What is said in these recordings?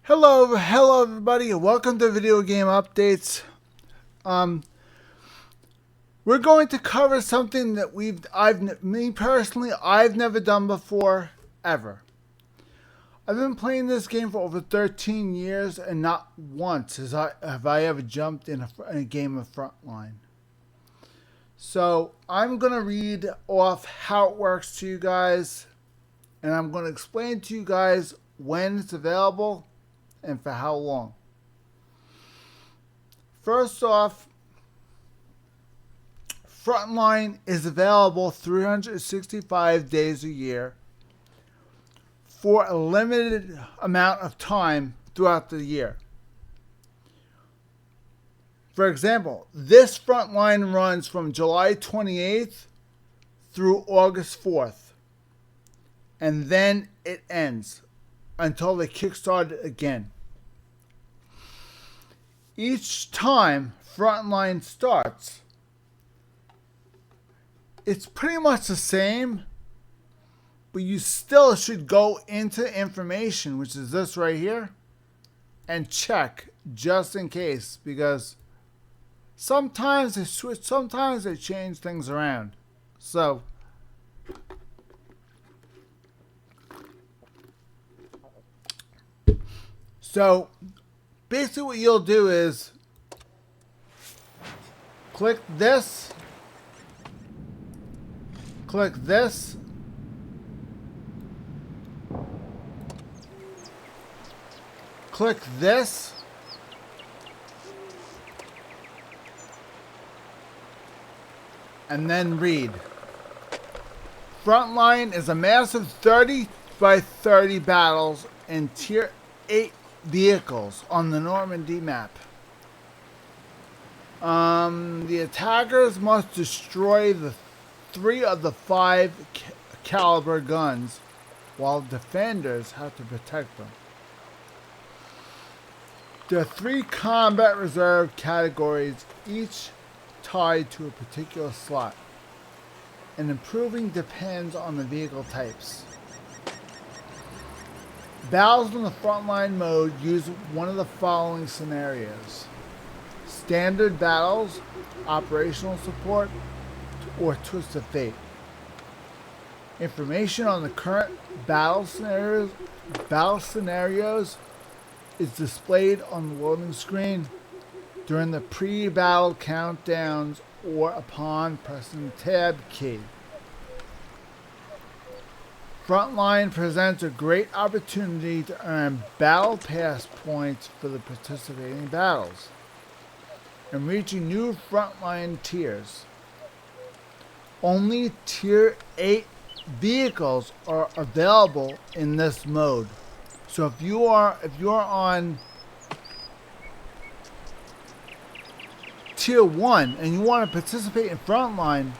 Hello everybody, and welcome to Video Game Updates. We're going to cover something that I've never done before, ever. I've been playing this game for over 13 years, and not once have I ever jumped in a game of Frontline. So I'm gonna read off how it works to you guys, and I'm gonna explain to you guys when it's available and for how long. First off, Frontline is available 365 days a year for a limited amount of time throughout the year. For example, this Frontline runs from July 28th through August 4th, and then it ends until they kickstart it again. Each time Frontline starts, it's pretty much the same, but you still should go into information, which is this right here, and check just in case, because sometimes they switch, sometimes they change things around. So basically what you'll do is click this, click this, click this, and then read. Frontline is a massive 30 by 30 battles in Tier 8 vehicles on the Normandy map. The attackers must destroy the 3 of the 5 caliber guns, while defenders have to protect them. There are 3 combat reserve categories, each tied to a particular slot, and improving depends on the vehicle types. Battles in the Frontline mode use one of the following scenarios: standard battles, operational support, or Twist of Fate. Information on the current battle scenarios is displayed on the loading screen during the pre-battle countdowns or upon pressing the Tab key. Frontline presents a great opportunity to earn Battle Pass points for the participating battles and reaching new Frontline tiers. Only Tier 8 vehicles are available in this mode. So if you're on Tier 1 and you want to participate in Frontline,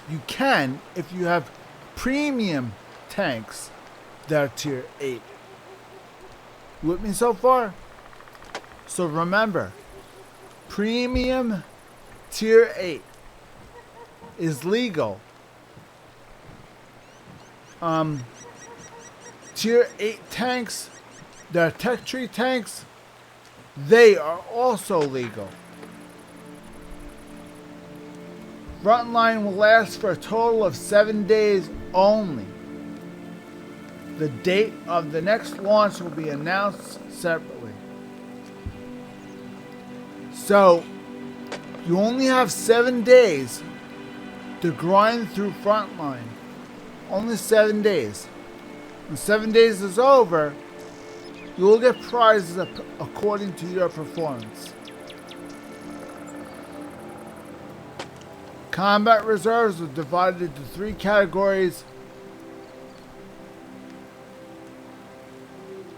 you can if you have premium tanks that are Tier 8. You with me so far? So remember, premium Tier 8 is legal. Tier 8 tanks, the Tech Tree tanks, they are also legal. Frontline will last for a total of 7 days only. The date of the next launch will be announced separately. So, you only have 7 days to grind through Frontline. Only 7 days. When 7 days is over, you will get prizes according to your performance. Combat reserves are divided into 3 categories.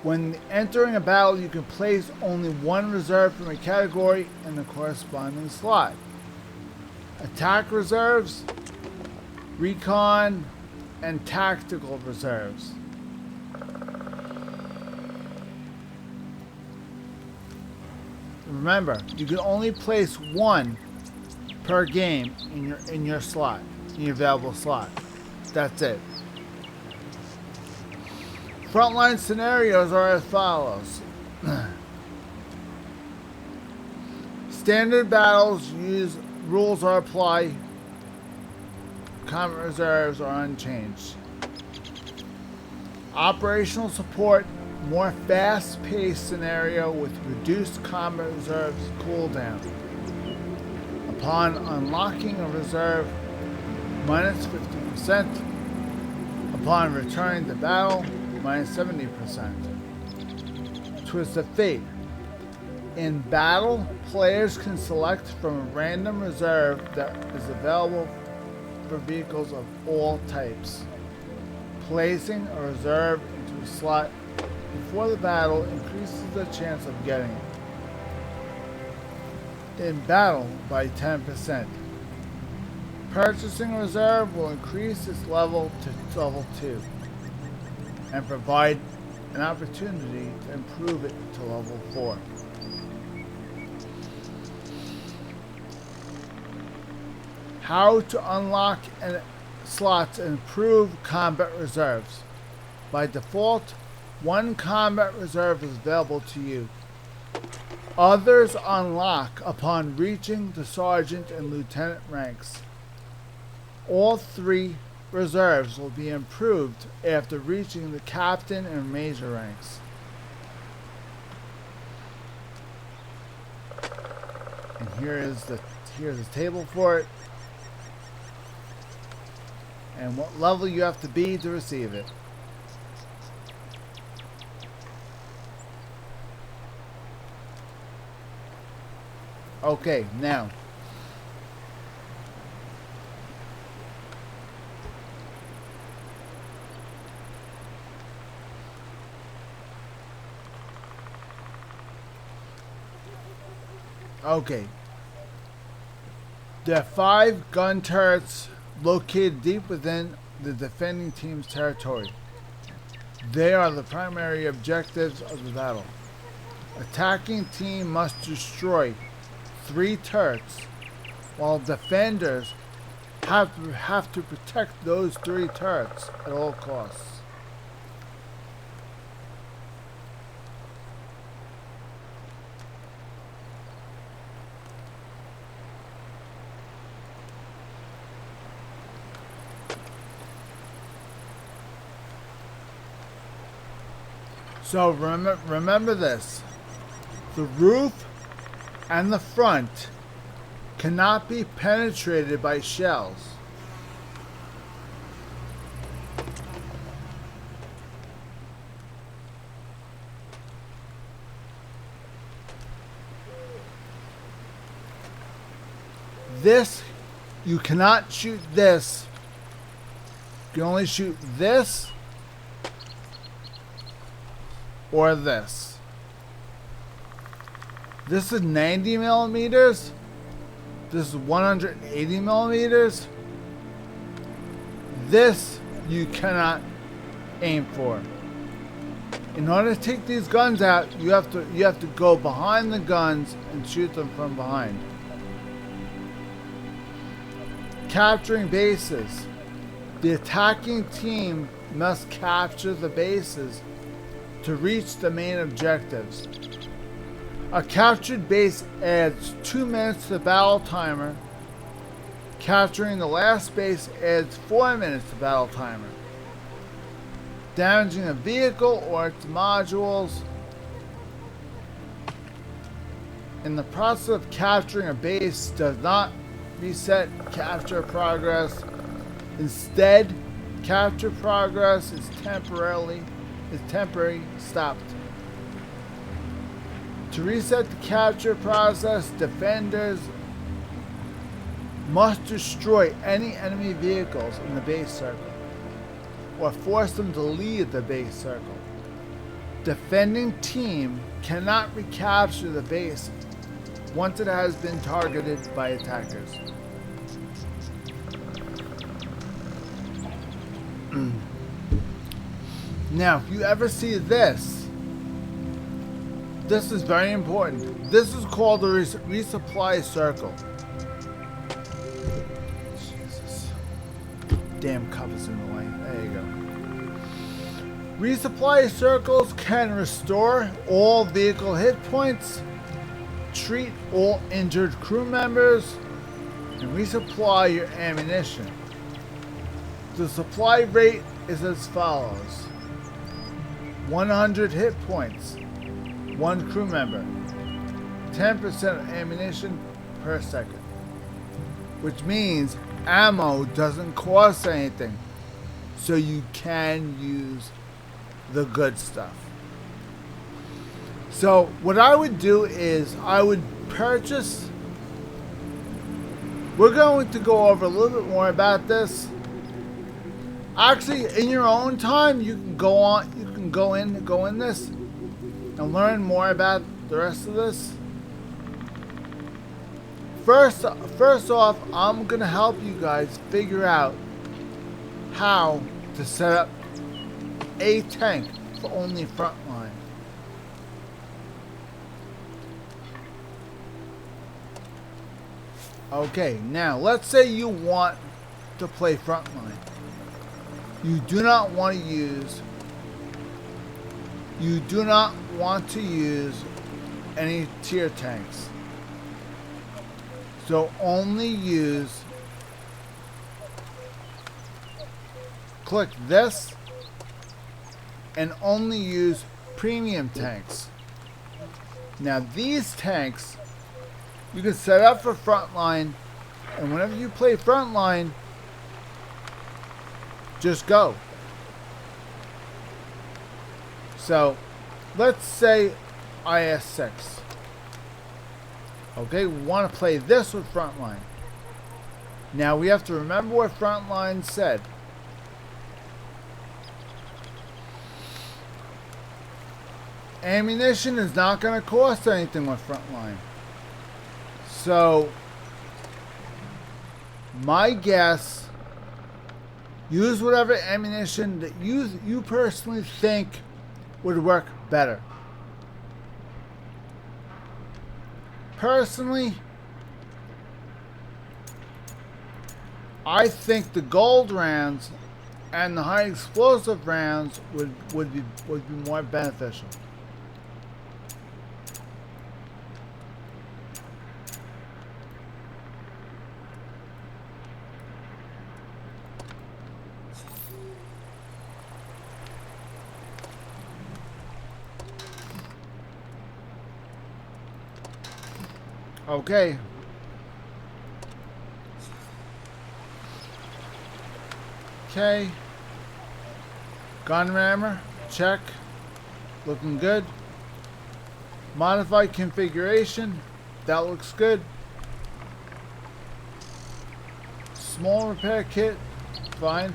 When entering a battle, you can place only 1 reserve from a category in the corresponding slot. Attack reserves, recon, and tactical reserves. Remember, you can only place 1 per game in your slot, in your available slot. That's it. frontline scenarios are as follows. Standard battles rules are applied. Combat reserves are unchanged. Operational support, more fast-paced scenario with reduced combat reserves cooldown. Upon unlocking a reserve, minus 50%. Upon returning to battle, minus 70%. Twist of Fate. In battle, players can select from a random reserve that is available for vehicles of all types. Placing a reserve into a slot before the battle increases the chance of getting it. In battle by 10%. Purchasing a reserve will increase its level to level 2 and provide an opportunity to improve it to level 4. How to unlock slots and improve combat reserves. By default, one combat reserve is available to you. Others unlock upon reaching the sergeant and lieutenant ranks. All 3 reserves will be improved after reaching the captain and major ranks. And here's the table for it. And what level you have to be to receive it. Okay, now. Okay. There are 5 gun turrets located deep within the defending team's territory. They are the primary objectives of the battle. Attacking team must destroy 3 turrets, while defenders have to protect those 3 turrets at all costs. So remember this. The roof and the front cannot be penetrated by shells. This, you cannot shoot this. You can only shoot this or this. This is 90 millimeters. This is 180 millimeters. This you cannot aim for. In order to take these guns out, you have to go behind the guns and shoot them from behind. Capturing bases. The attacking team must capture the bases to reach the main objectives. A captured base adds 2 minutes to the battle timer. Capturing the last base adds 4 minutes to the battle timer. Damaging a vehicle or its modules. In the process of capturing a base does not reset capture progress. Instead, capture progress is temporarily stopped. To reset the capture process, defenders must destroy any enemy vehicles in the base circle or force them to leave the base circle. Defending team cannot recapture the base once it has been targeted by attackers. Now, if you ever see this, this is very important. This is called the resupply circle. Jesus. Damn cup is in the way. There you Resupply circles can restore all vehicle hit points, treat all injured crew members, and resupply your ammunition. The supply rate is as follows: 100 hit points, 1 crew member, 10% of ammunition per second. Which means ammo doesn't cost anything, so you can use the good stuff. So what I would do is I would purchase. We're going to go over a little bit more about this. Actually, in your own time, you can go on. You can go in this, and learn more about the rest of this. First off, I'm gonna help you guys figure out how to set up a tank for only frontline. Okay, now let's say you want to play frontline. You do not want to use any tier tanks. So only click this and only use premium tanks. Now these tanks you can set up for frontline, and whenever you play frontline, just go. So let's say IS-6. Okay, we want to play this with frontline. Now we have to remember what frontline said. Ammunition is not going to cost anything with frontline. So my guess, use whatever ammunition that you personally think would work better. Personally, I think the gold rounds and the high explosive rounds would be more beneficial. Okay. Okay. Gun rammer, check. Looking good. Modified configuration, that looks good. Small repair kit, fine.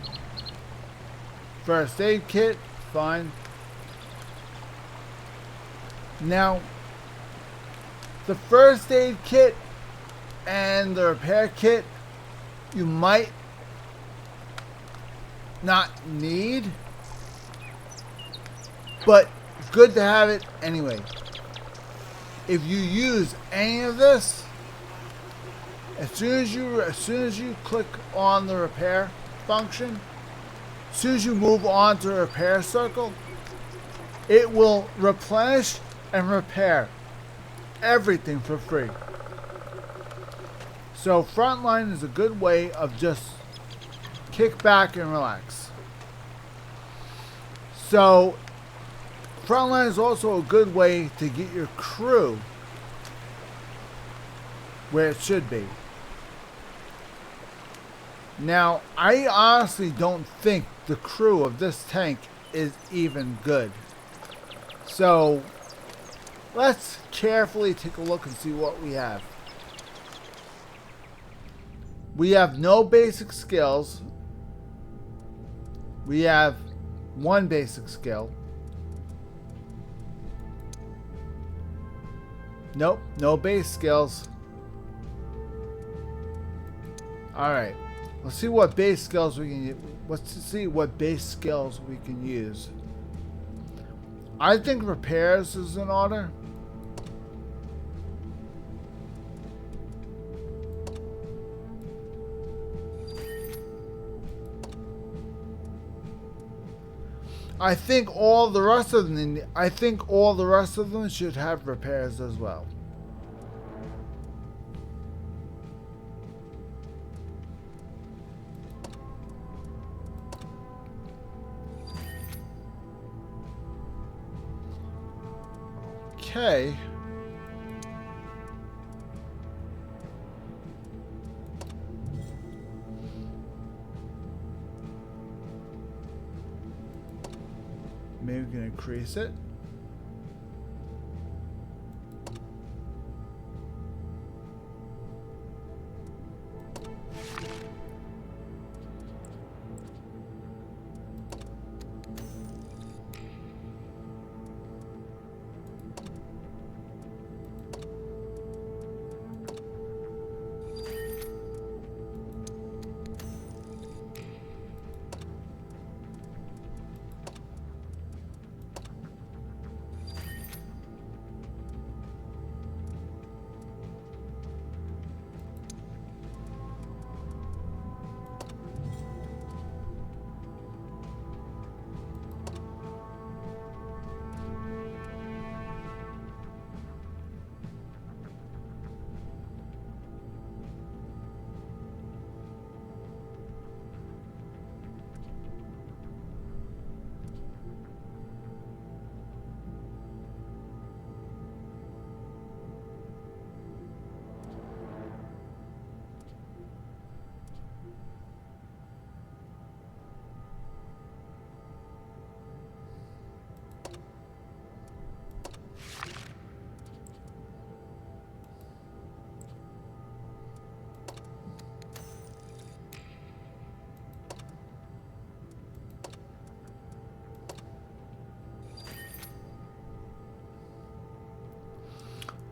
First aid kit, fine. Now, the first aid kit and the repair kit you might not need, but good to have it anyway. If you use any of this, as soon as you click on the repair function, as soon as you move on to a repair circle, it will replenish and repair everything for free. So frontline is a good way of just kick back and relax. So frontline is also a good way to get your crew where it should be. Now, I honestly don't think the crew of this tank is even good. So let's carefully take a look and see what we have. We have no basic skills. We have one basic skill. Nope, no base skills. Alright, let's see what base skills we can use. Let's see what base skills we can use. I think repairs is in order. I think all the rest of them. I think all the rest of them should have repairs as well. Okay. Maybe we can increase it.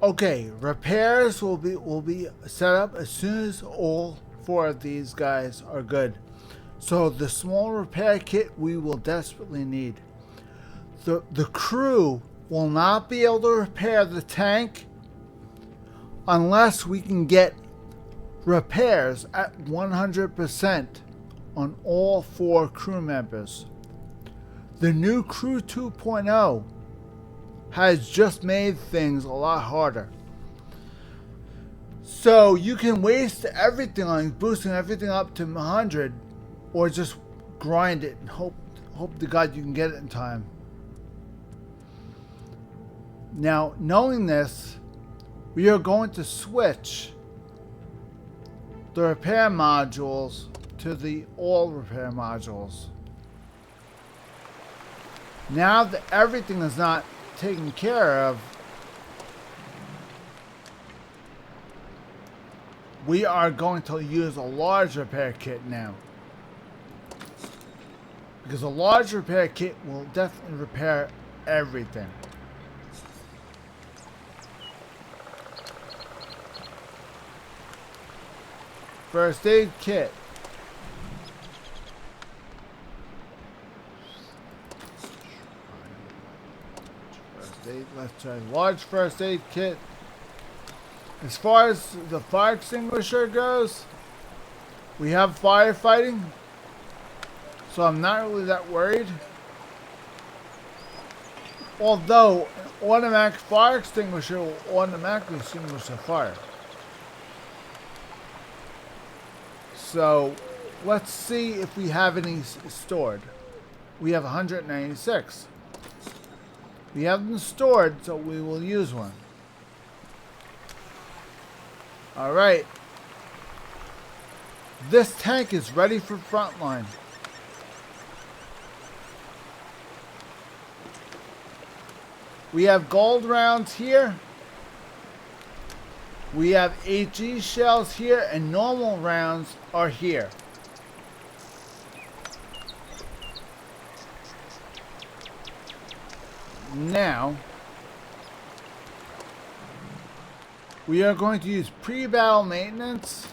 Okay, repairs will be set up as soon as all 4 of these guys are good. So the small repair kit we will desperately need. The crew will not be able to repair the tank unless we can get repairs at 100% on all 4 crew members. The new Crew 2.0 has just made things a lot harder. So you can waste everything on boosting everything up to 100 or just grind it and hope to God you can get it in time. Now, knowing this, we are going to switch the repair modules to the all repair modules. Now that everything is not taken care of, we are going to use a large repair kit now. Because a large repair kit will definitely repair everything. First aid kit. Let's try large first aid kit. As far as the fire extinguisher goes, we have firefighting, so I'm not really that worried. Although an automatic fire extinguisher will automatically extinguish the fire. So let's see if we have any stored. We have 196. We have them stored, so we will use one. Alright. This tank is ready for frontline. We have gold rounds here. We have HE shells here, and normal rounds are here. Now, we are going to use pre-battle maintenance.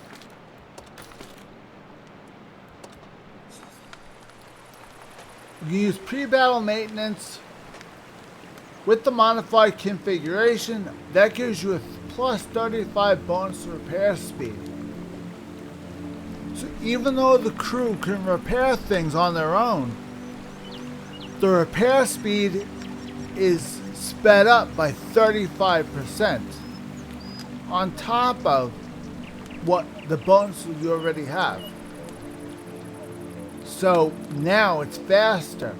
We can use pre-battle maintenance with the modified configuration. That gives you a plus 35 bonus repair speed. So even though the crew can repair things on their own, the repair speed is sped up by 35% on top of what the bonuses you already have. So now it's faster.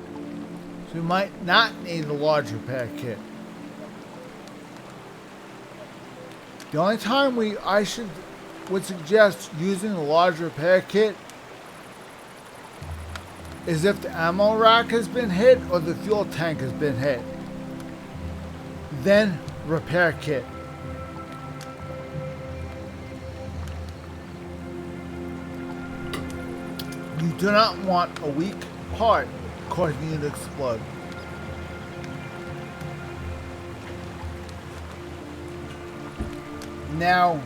So you might not need a large repair kit. The only time would suggest using a large repair kit is if the ammo rack has been hit or the fuel tank has been hit. Then repair kit. You do not want a weak part causing you to explode. Now,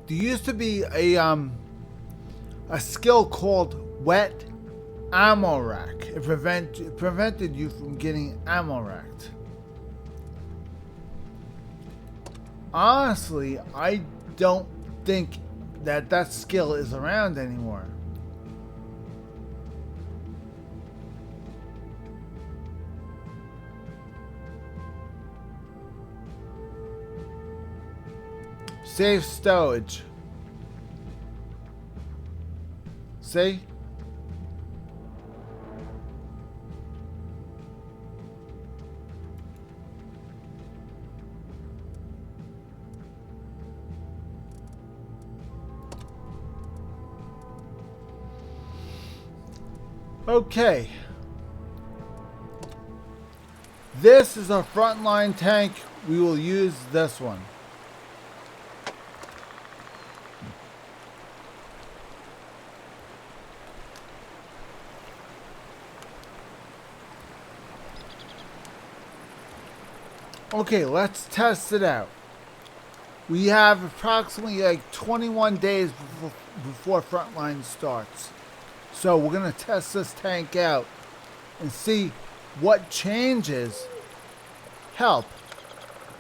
there used to be a skill called wet ammo rack. It prevented you from getting ammo racked. Honestly, I don't think that skill is around anymore. Safe stowage. See? Okay. This is our frontline tank. We will use this one. Okay, let's test it out. We have approximately like 21 days before frontline starts. So we're going to test this tank out and see what changes help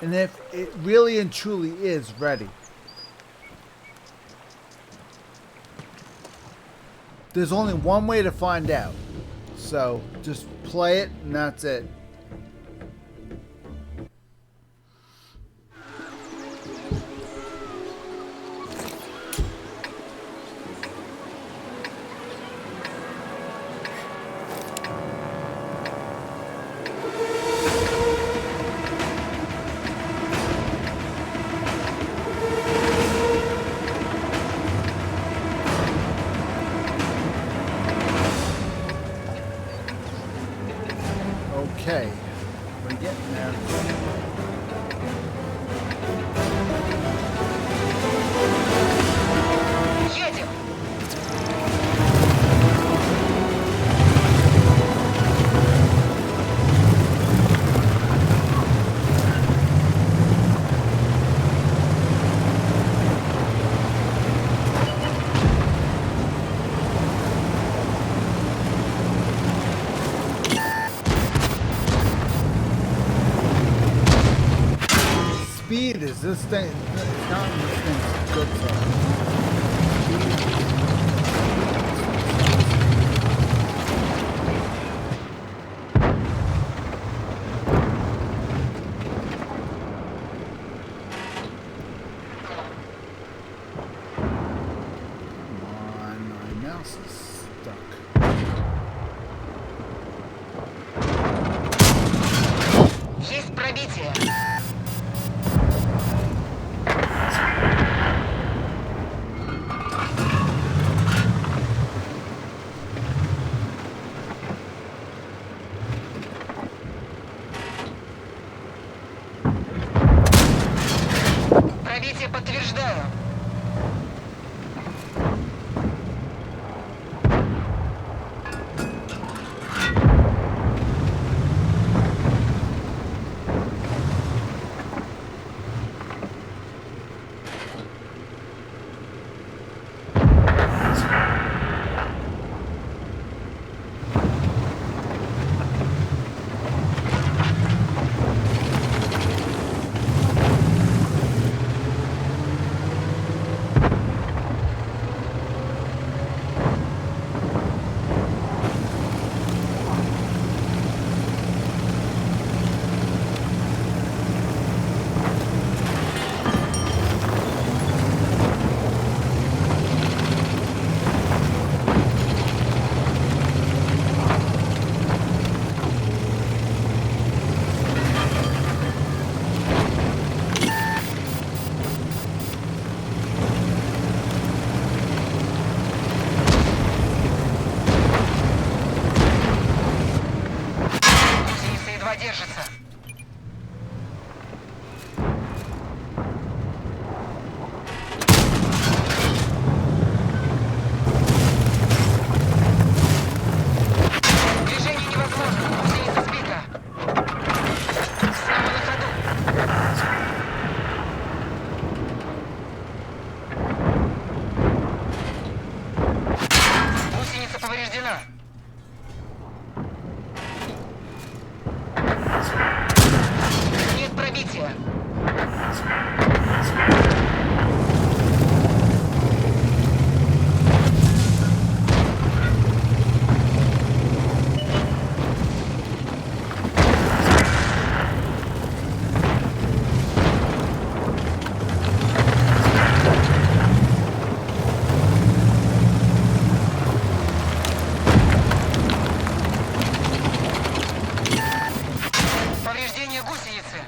and if it really and truly is ready. There's only one way to find out. So just play it and that's it. Okay, we're getting there. Едем! Speed is this thing, it's not this thing's good side. Come on, my mouse is stuck. Есть пробитие! Пробитие подтверждаю. повреждена. Нет пробития. Повреждение гусеницы.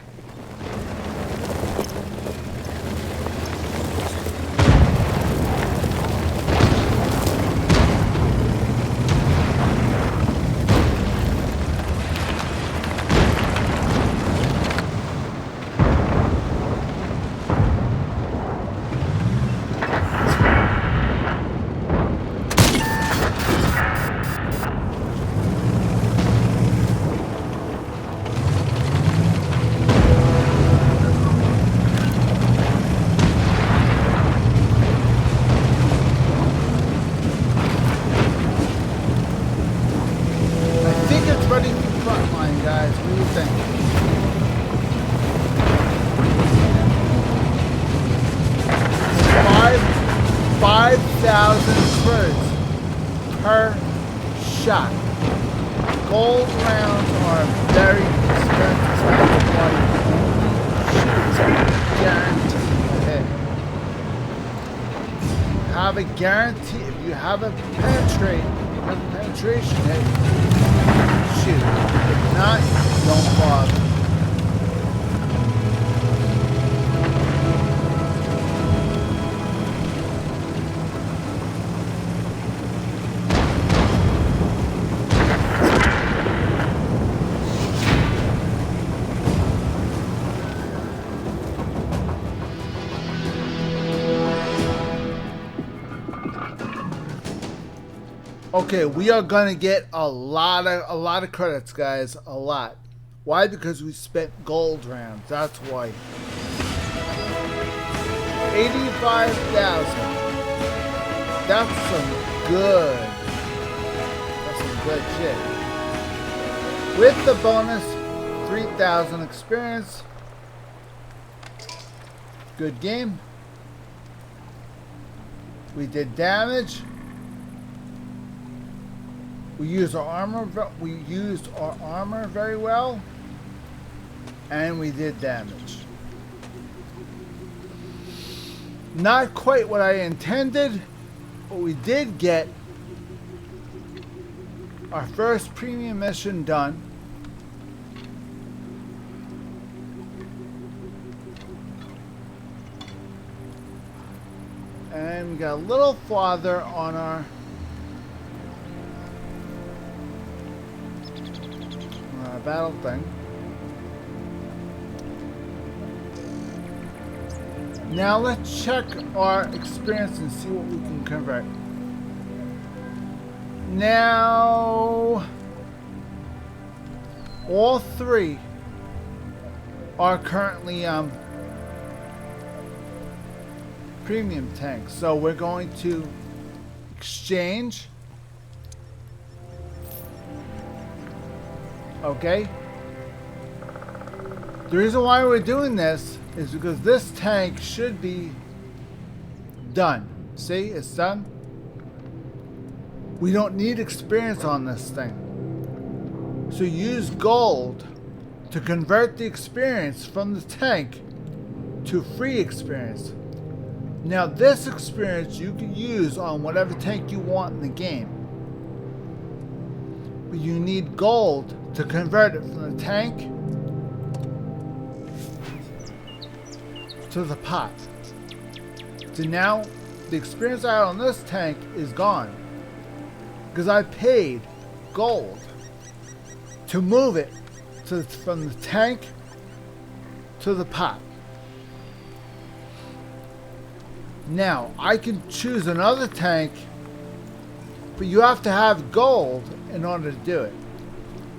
I think it's ready for frontline, guys. What do you think? Five thousand credits per shot. Gold rounds are very expensive. That's why you only shoot guaranteed hit. Have a guarantee. If you have a penetration hit, shoot. If not, don't bother. Okay, we are gonna get a lot of credits, guys. A lot. Why? Because we spent gold rounds. That's why. 85,000. That's some good. That's some good shit. With the bonus, 3,000 experience. Good game. We did damage. We used our armor. We used our armor very well, and we did damage. Not quite what I intended, but we did get our first premium mission done. And we got a little farther on our battle thing. Now let's check our experience and see what we can convert. Now, all three are currently premium tanks. So we're going to exchange. Okay. The reason why we're doing this is because this tank should be done. See, it's done. We don't need experience on this thing. So use gold to convert the experience from the tank to free experience. Now this experience you can use on whatever tank you want in the game. But you need gold to convert it from the tank to the pot. So now the experience I had on this tank is gone because I paid gold to move it from the tank to the pot. Now I can choose another tank, but you have to have gold in order to do it.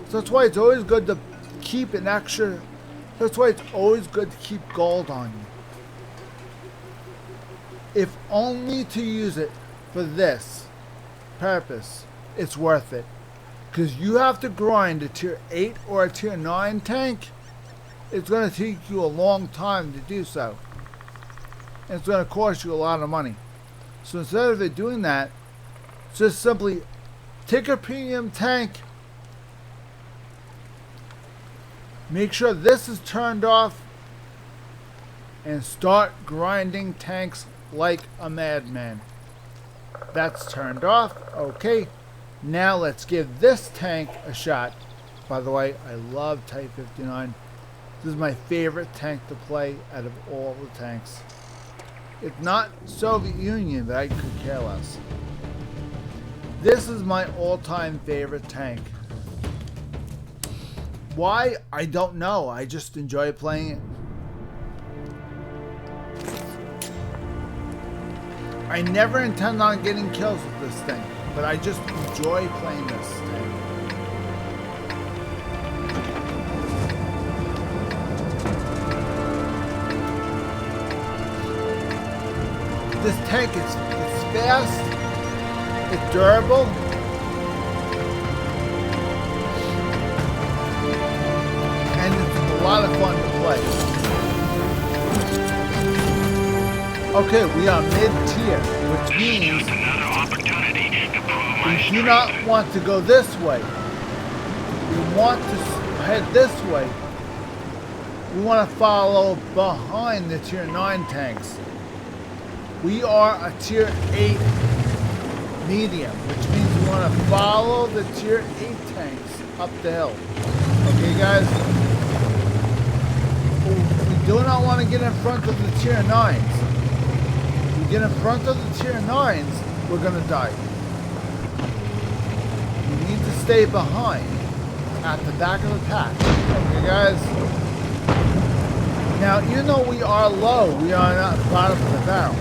So that's why it's always good to keep an extra. That's why it's always good to keep gold on you. If only to use it for this purpose. it's worth it. Because you have to grind a tier 8 or a tier 9 tank. It's going to take you a long time to do so. And it's going to cost you a lot of money. So instead of it doing that, just simply take a premium tank. Make sure this is turned off. And start grinding tanks like a madman. That's turned off. Okay. Now let's give this tank a shot. By the way, I love Type 59. This is my favorite tank to play out of all the tanks. It's not Soviet Union, but I could care less. This is my all-time favorite tank. Why? I don't know. I just enjoy playing it. I never intend on getting kills with this thing, but I just enjoy playing this thing. This tank is fast, it's durable, and it's a lot of fun to play. Okay, we are mid-tier, which means we do not want to go this way. We want to head this way. We want to follow behind the tier 9 tanks. We are a tier 8 medium, which means we want to follow the tier 8 tanks up the hill. Okay, guys? We do not want to get in front of the tier 9s. Get in front of the tier 9s, we're gonna die. We need to stay behind at the back of the pack. Okay, guys? Now, even though we are low, we are not bottom of the barrel.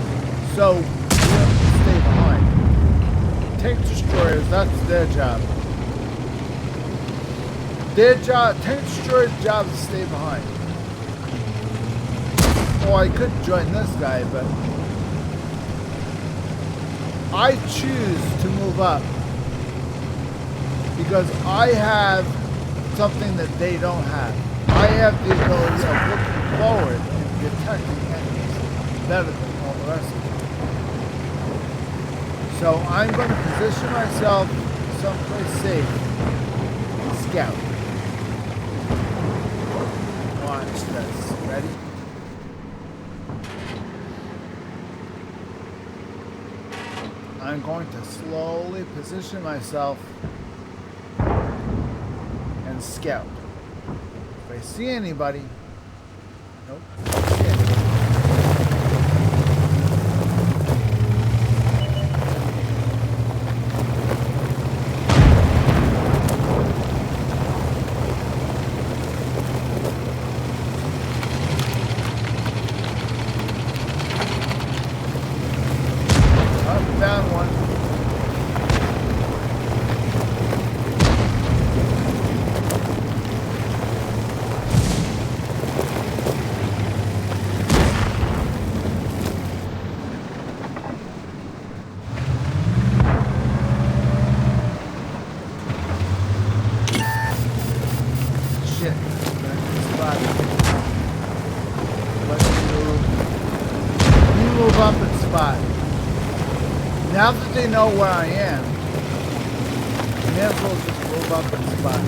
So, we have to stay behind. Tank destroyers, that's their job. Tank destroyer's job is to stay behind. Or I could join this guy, but I choose to move up because I have something that they don't have. I have the ability of looking forward and detecting enemies better than all the rest of them. So I'm going to position myself someplace safe and scout. Watch this. Ready? I'm going to slowly position myself and scout. If I see anybody, nope, I don't see anybody. Found one. Shit. Let me move up and spot. Now that they know where I am, I may as well just move up and spot.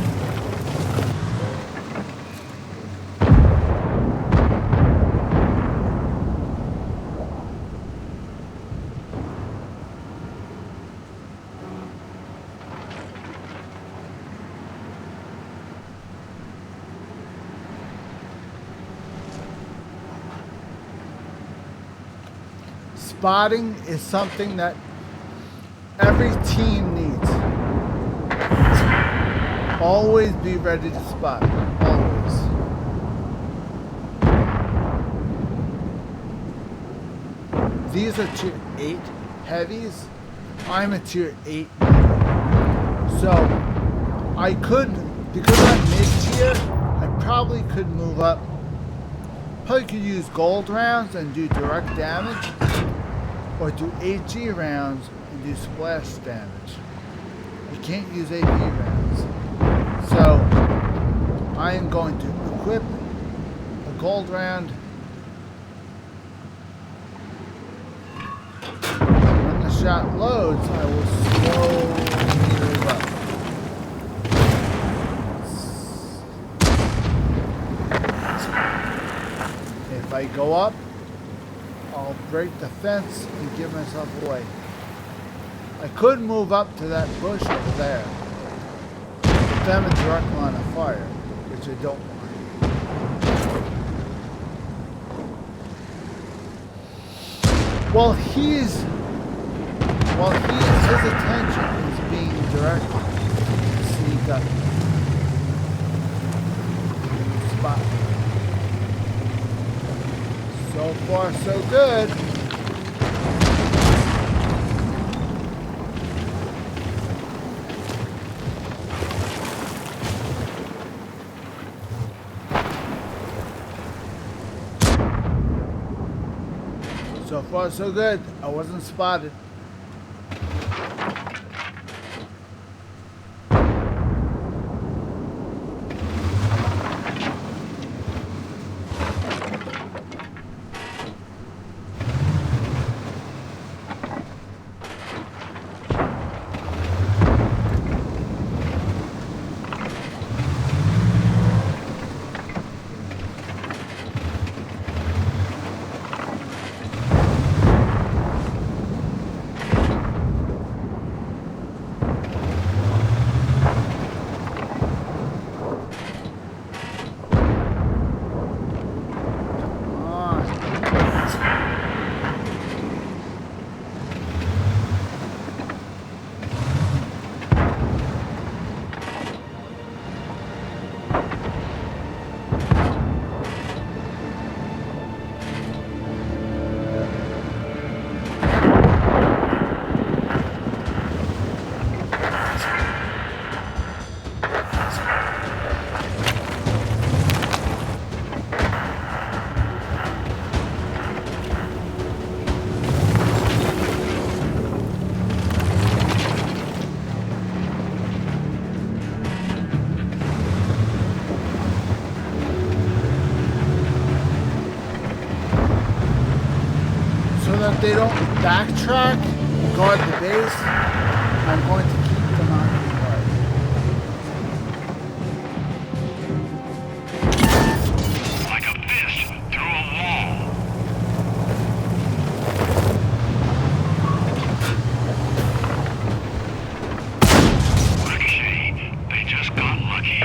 Spotting is something that every team needs. Always be ready to spot. Always. These are tier 8 heavies. I'm a tier 8 medium. So I could, because I'm mid-tier, I probably could move up. Probably could use gold rounds and do direct damage, or do 8G rounds and do splash damage. You can't use AP rounds. So I am going to equip a gold round. When the shot loads, I will slowly move up. If I go up, I'll break the fence and give myself away. I could move up to that bush over there. Put them in direct line of fire, which I don't want. His attention is being directed to sneak up. Spot. So far, so good. So far, so good. I wasn't spotted. If they don't backtrack and guard the base, I'm going to keep them on guard. Like a fish through a wall. Ricochet, they just got lucky.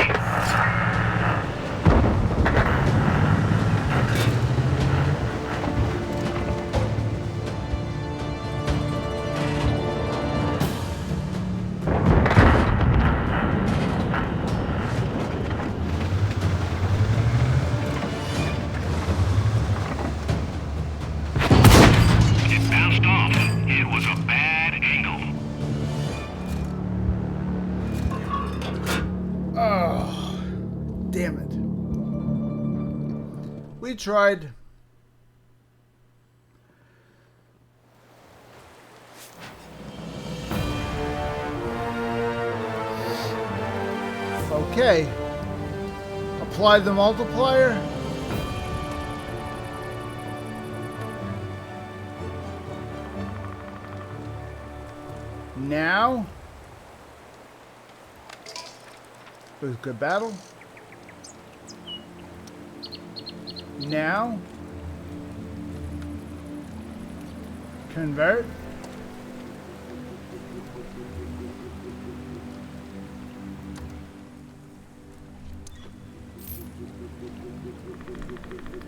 Damn it. We tried. Okay. Apply the multiplier. Now. It was a good battle. Now. Convert.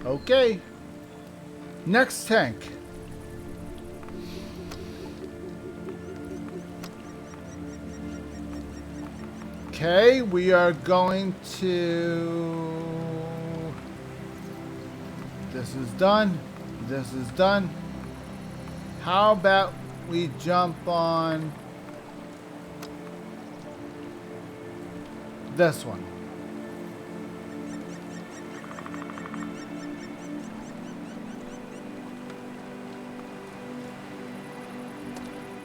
Okay. Next tank. Okay, we are going to... This is done. This is done. How about we jump on this one?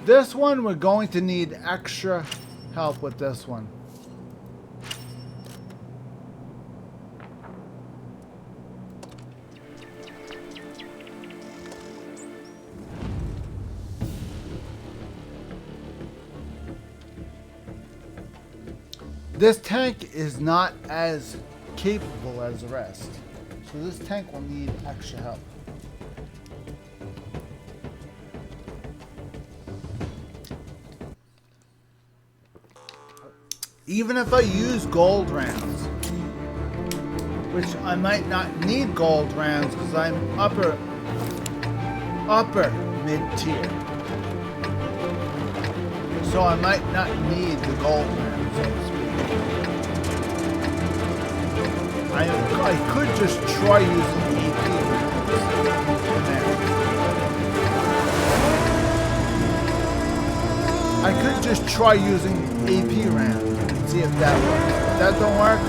This one we're going to need extra help with this one. This tank is not as capable as the rest, so this tank will need extra help. Even if I use gold rounds, which I might not need gold rounds because I'm upper mid-tier. So I might not need the gold rounds, so to speak. I could just try using AP rounds. I could just try using AP rounds and see if that works. If that don't work,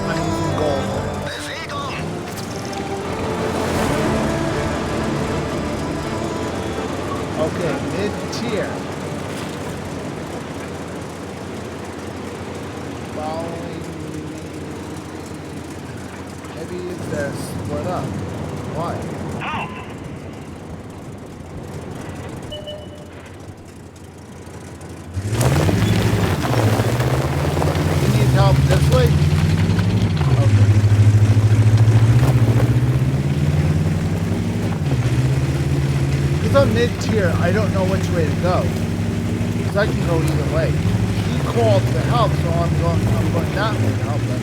I'm using gold rounds. Okay, mid-tier. Following. Maybe they're split up. Why? Help! You need help this way? Okay. Because I'm mid-tier, I don't know which way to go. Because I can go either way. He called for help, so I'm going that way to help him.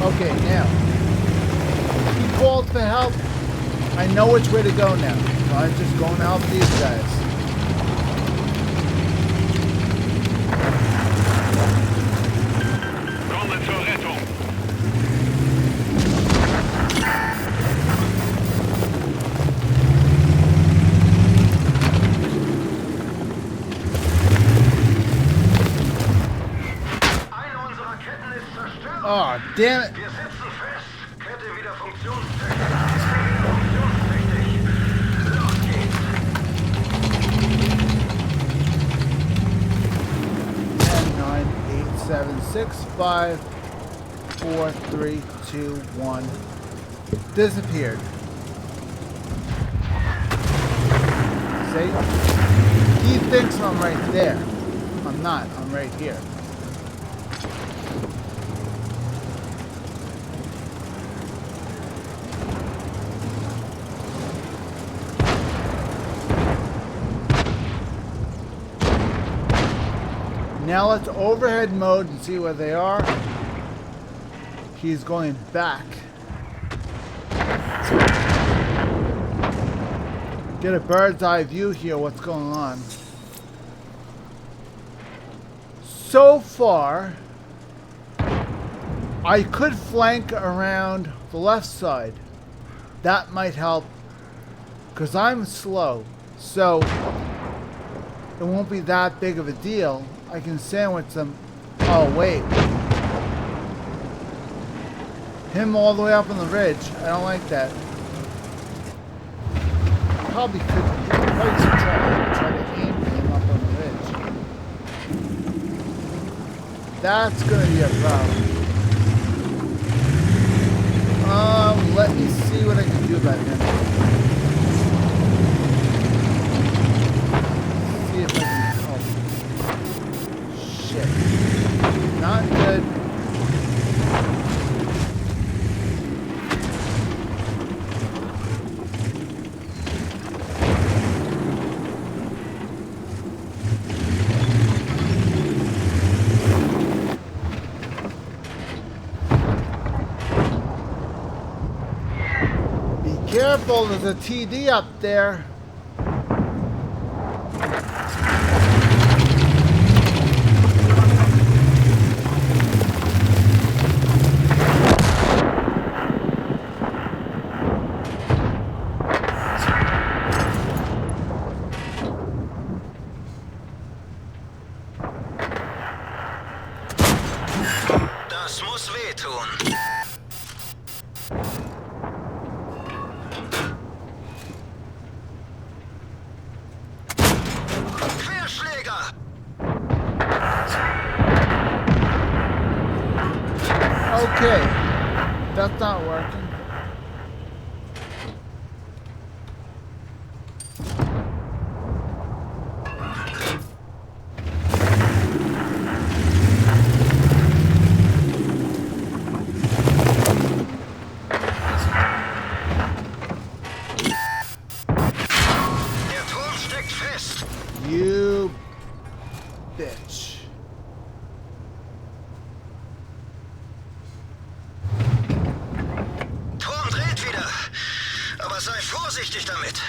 Okay, now, he called for help. I know which way to go now. So I'm just going to help these guys. Komme zur Rettung! Eine unserer Ketten ist zerstört. Oh, damn it. Wir sitzen fest. Kette wieder funktionstüchtig. Funktionstüchtig. Los geht's. 10, 9, 8, 7, 6, 5, 4, 3, 2, 1. Disappeared. See? He thinks I'm right there. I'm not. I'm right here. Now let's overhead mode and see where they are. He's going back. Get a bird's eye view here what's going on. So far, I could flank around the left side. That might help because I'm slow. So it won't be that big of a deal. I can sandwich them. Oh, wait. Him all the way up on the ridge. I don't like that. Probably should try to aim him up on the ridge. That's going to be a problem. Let me see what I can do about him. See if I can help. Shit. Not good. Be careful, there's a TD up there. Okay, that's not working. Der Turm steckt fest. You bitch. Turm dreht wieder. Aber sei vorsichtig damit.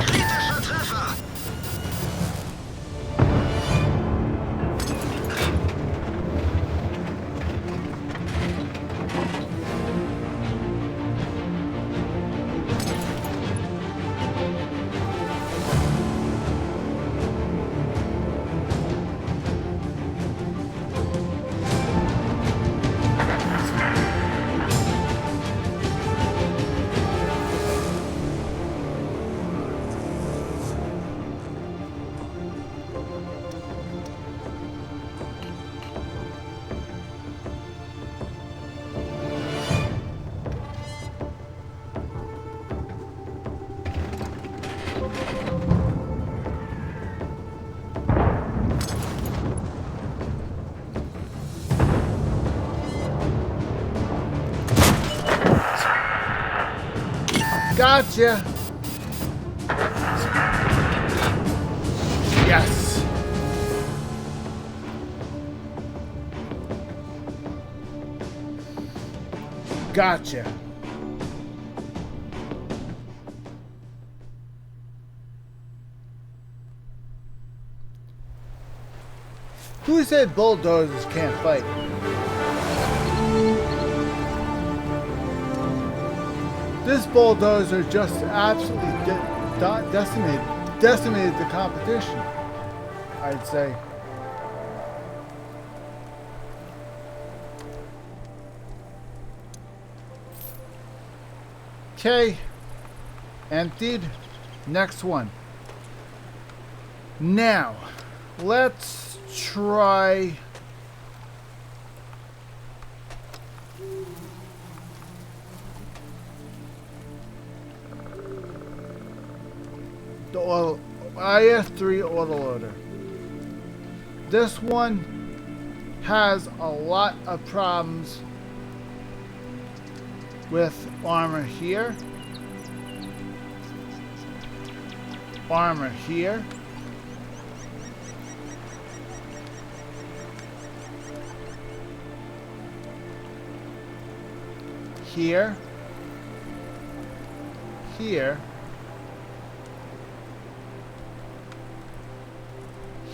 Kritischer Treffer. Gotcha. Yes. Gotcha. Who said bulldozers can't fight? This bulldozer just absolutely decimated the competition, I'd say. Okay, emptied. Next one. Now, let's try. The oil, IS-3 autoloader. This one has a lot of problems with armor here, armor here, here, here,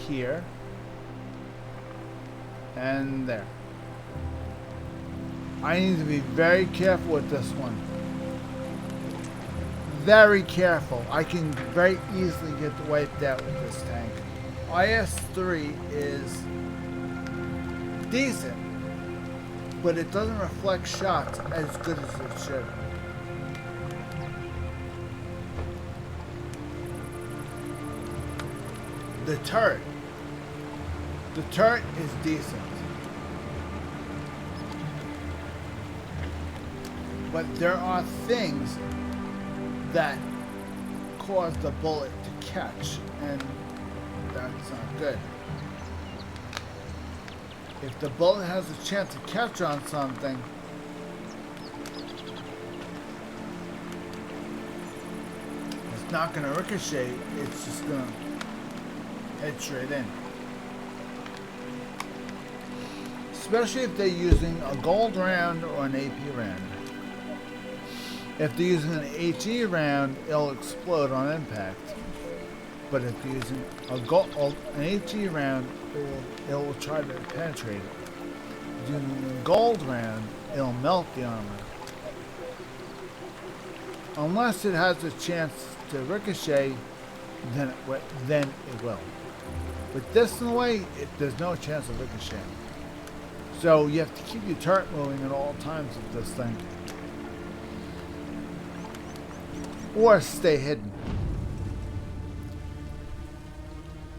here, and there. I need to be very careful with this one. Very careful. I can very easily get wiped out with this tank. IS-3 is decent, but it doesn't reflect shots as good as it should. The turret is decent, but there are things that cause the bullet to catch, and that's not good. If the bullet has a chance to catch on something, it's not going to ricochet, it's just going to head straight in. Especially if they're using a gold round or an AP round. If they're using an HE round, it'll explode on impact. But if you're using an HE round, it will try to penetrate it. If you're using a gold round, it'll melt the armor. Unless it has a chance to ricochet, then it will. With this in the way, there's no chance of ricocheting. So you have to keep your turret moving at all times with this thing. Or stay hidden.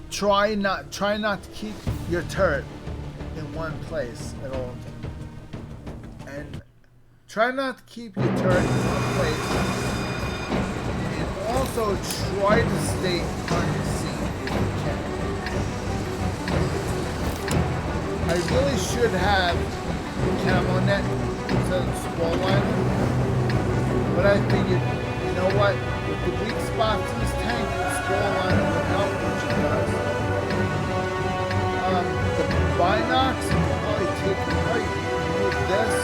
Try not to keep your turret in one place at all. And try not to keep your turret in one place. And also try to stay unseen if you can. I really should have camo net instead of squall liner. But I figured, you know what? With the weak spots in this tank, squall liner would help, which it does. The Binox will probably remove this.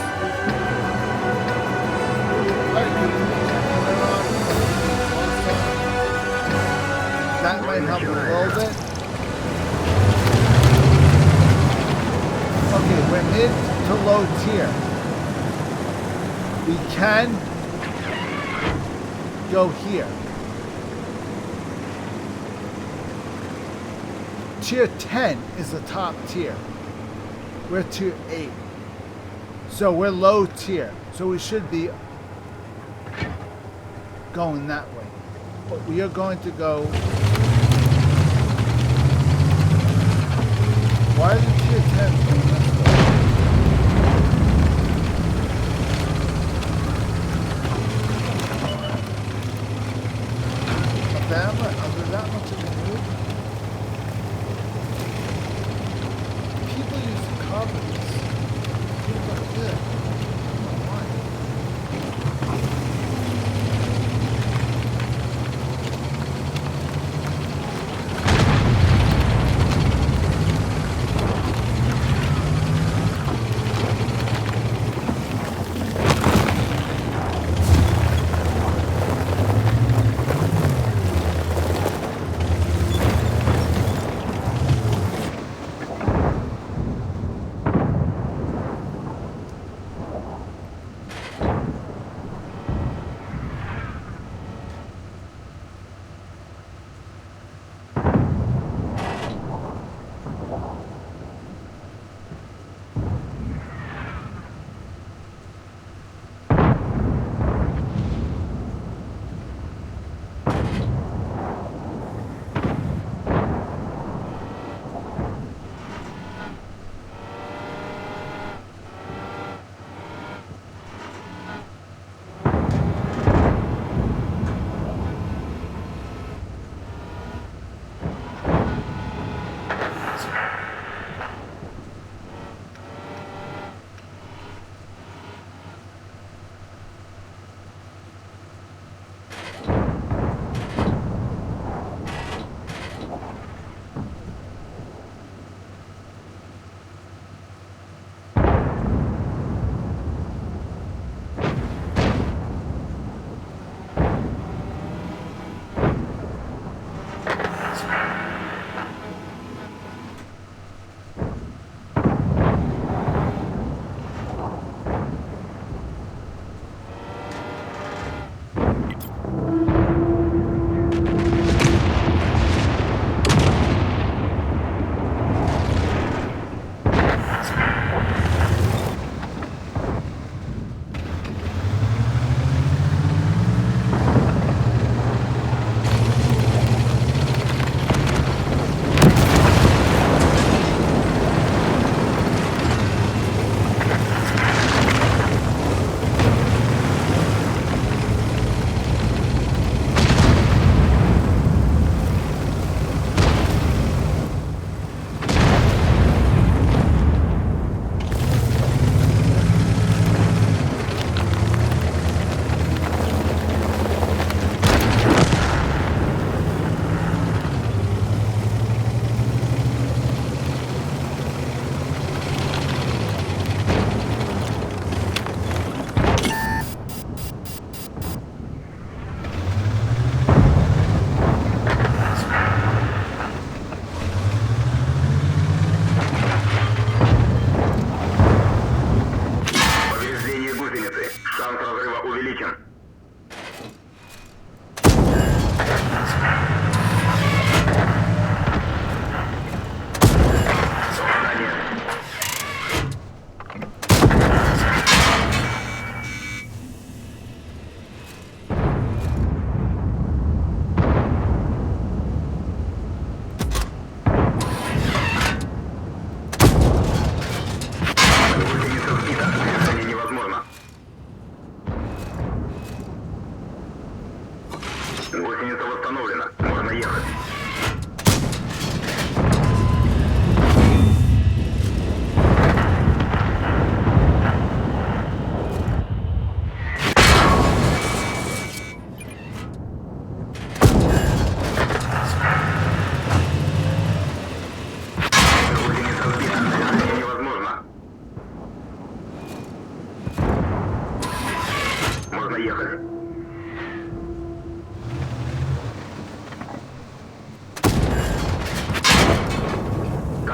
That might help a little bit. Okay, we're mid to low tier. We can go here. Tier 10 is the top tier. We're tier 8. So we're low tier. So we should be going that way. But we are going to go... Why are the tier 10 going this way? Are there that much of a move? People use the carpets. People are good. I don't know why.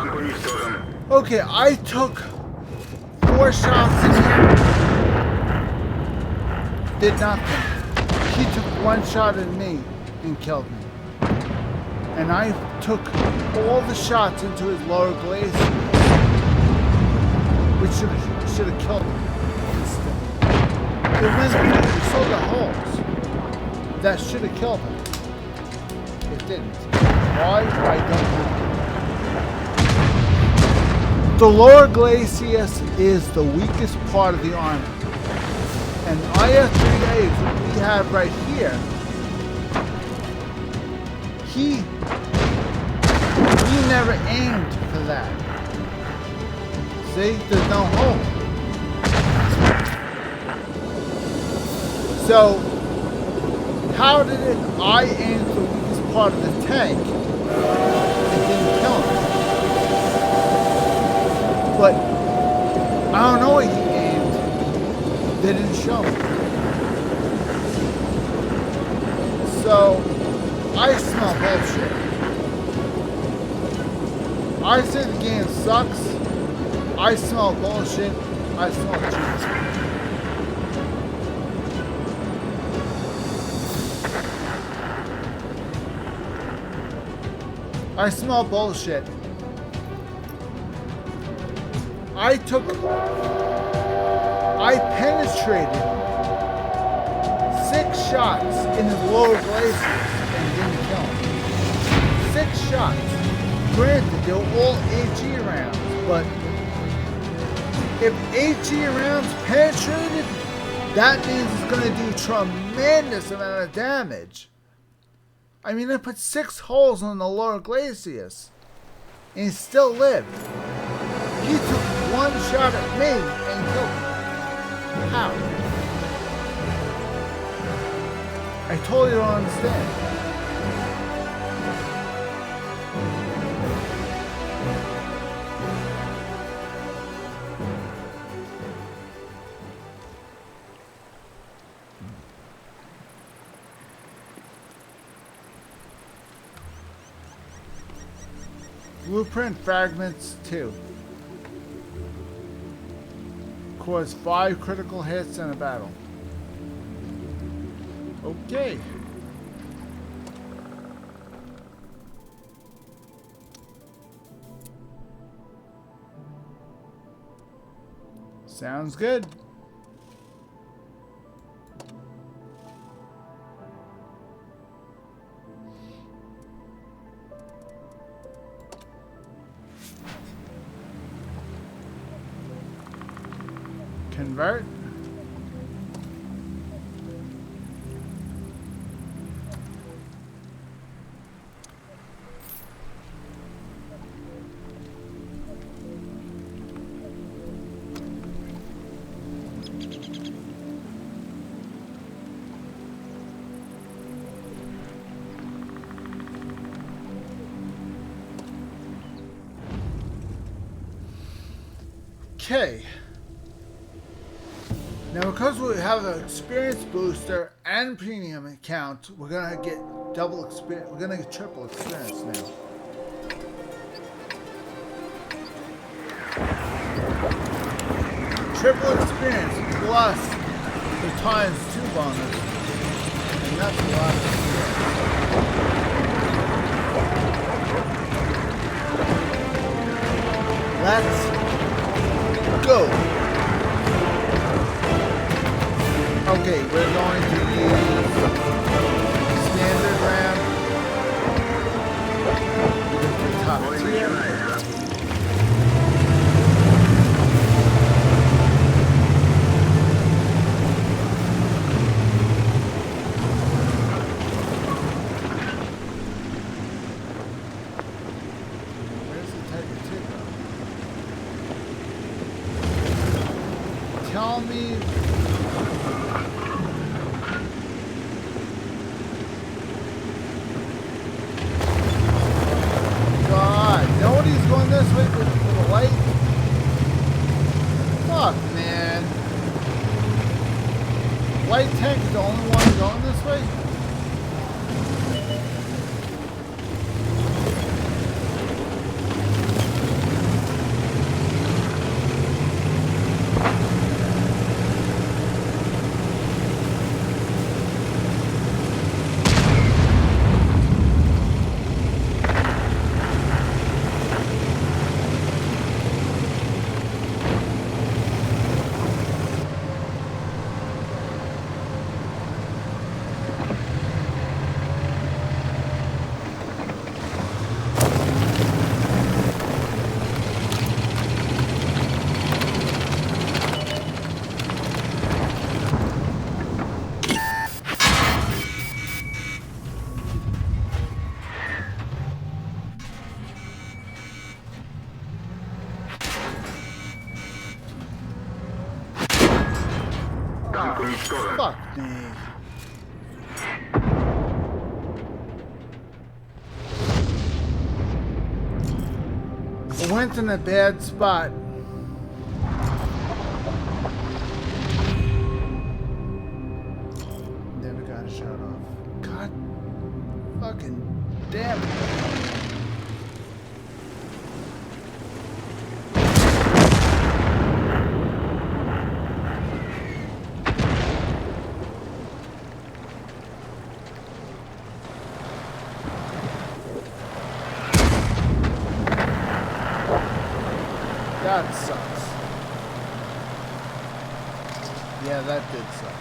Танк уничтожен. Okay, I took 4 shots in here. Did nothing. He took 1 shot at me and killed me. And I took all the shots into his lower glacier, which should have killed him instead. It went through. You saw the holes. That should have killed him. It didn't. Why? I don't know. The lower glacis is the weakest part of the armor. And IF-3A, what we have right here, he never aimed for that. See, there's no hole. So, how did I aim for the weakest part of the tank and didn't kill him? But I don't know what he aimed. They didn't show me. So I smell bullshit. I say the game sucks. I smell bullshit. I smell cheese. I smell bullshit. I penetrated 6 shots in his lower glaciers and didn't kill him. 6 shots. Granted, they were all HE rounds, but if HE rounds penetrated, that means it's going to do tremendous amount of damage. I mean, I put 6 holes in the lower glaciers, and he still lived. He took 1 shot at me and killed me. How? I totally don't understand. Blueprint fragments 2. Cause 5 critical hits in a battle. Okay. Sounds good. Convert. Okay. Now, because we have an experience booster and premium account, we're gonna get double experience. We're gonna get triple experience now. Triple experience plus the ×2 bonus, and that's a lot of experience. Let's go. Okay, we're going to use standard RAM. The top tier. Where's the Tiger 2 go? Tell me. Nobody's going this way with the light. Fuck, man. Light tank is the only one going this way? Противник уничтожен. Fuck me. I went in a bad spot. Never got a shot off. God fucking damn it. That sucks. Yeah, that did suck.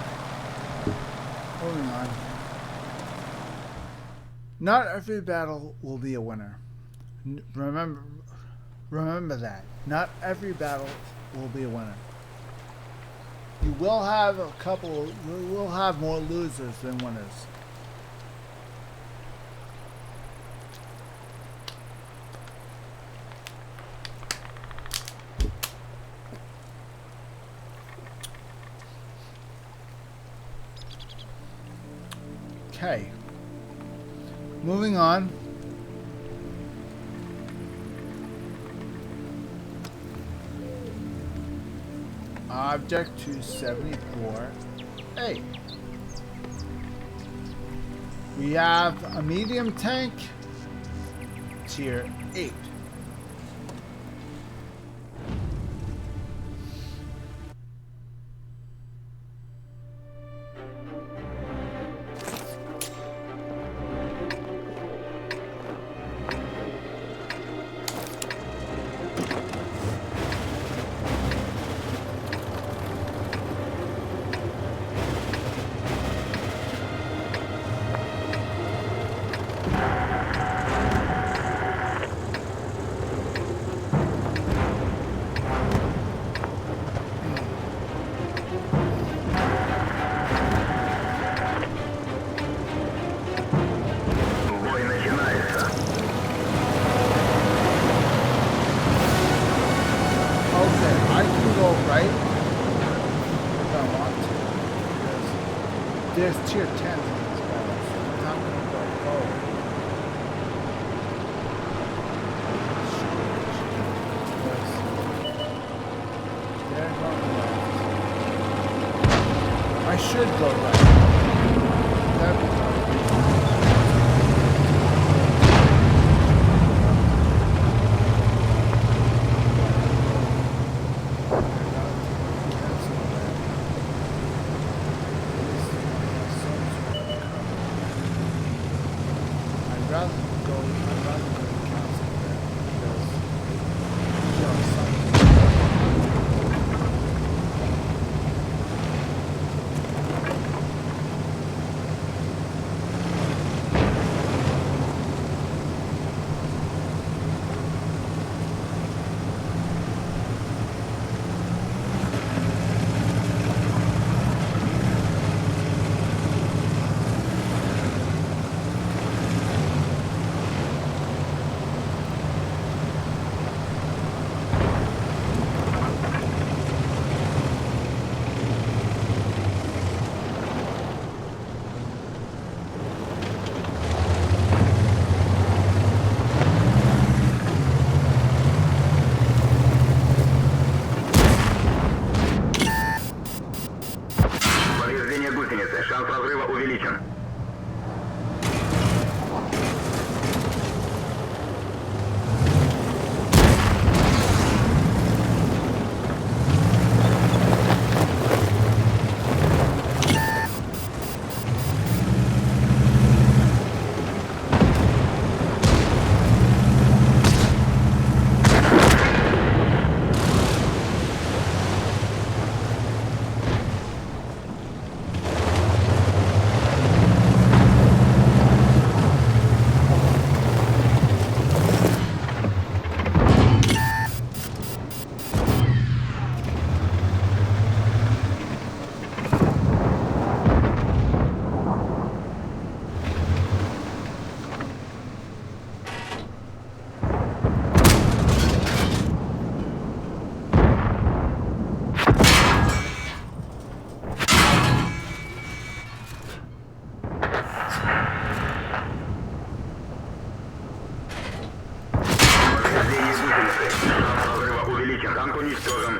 Moving on. Not every battle will be a winner. Remember that. Not every battle will be a winner. You will have you will have more losers than winners. Okay. Moving on. Object 274. Hey. We have a medium tank. Tier 8. Бой начинается. Okay, I can go right if I want to. Because there's tier 10s in this battle, so I'm not going to go forward. Because they're going left. I should go right. That'd be fine. I'd rather go to the council there because, you know, something. Шанс разрыва увеличен. Танк уничтожен.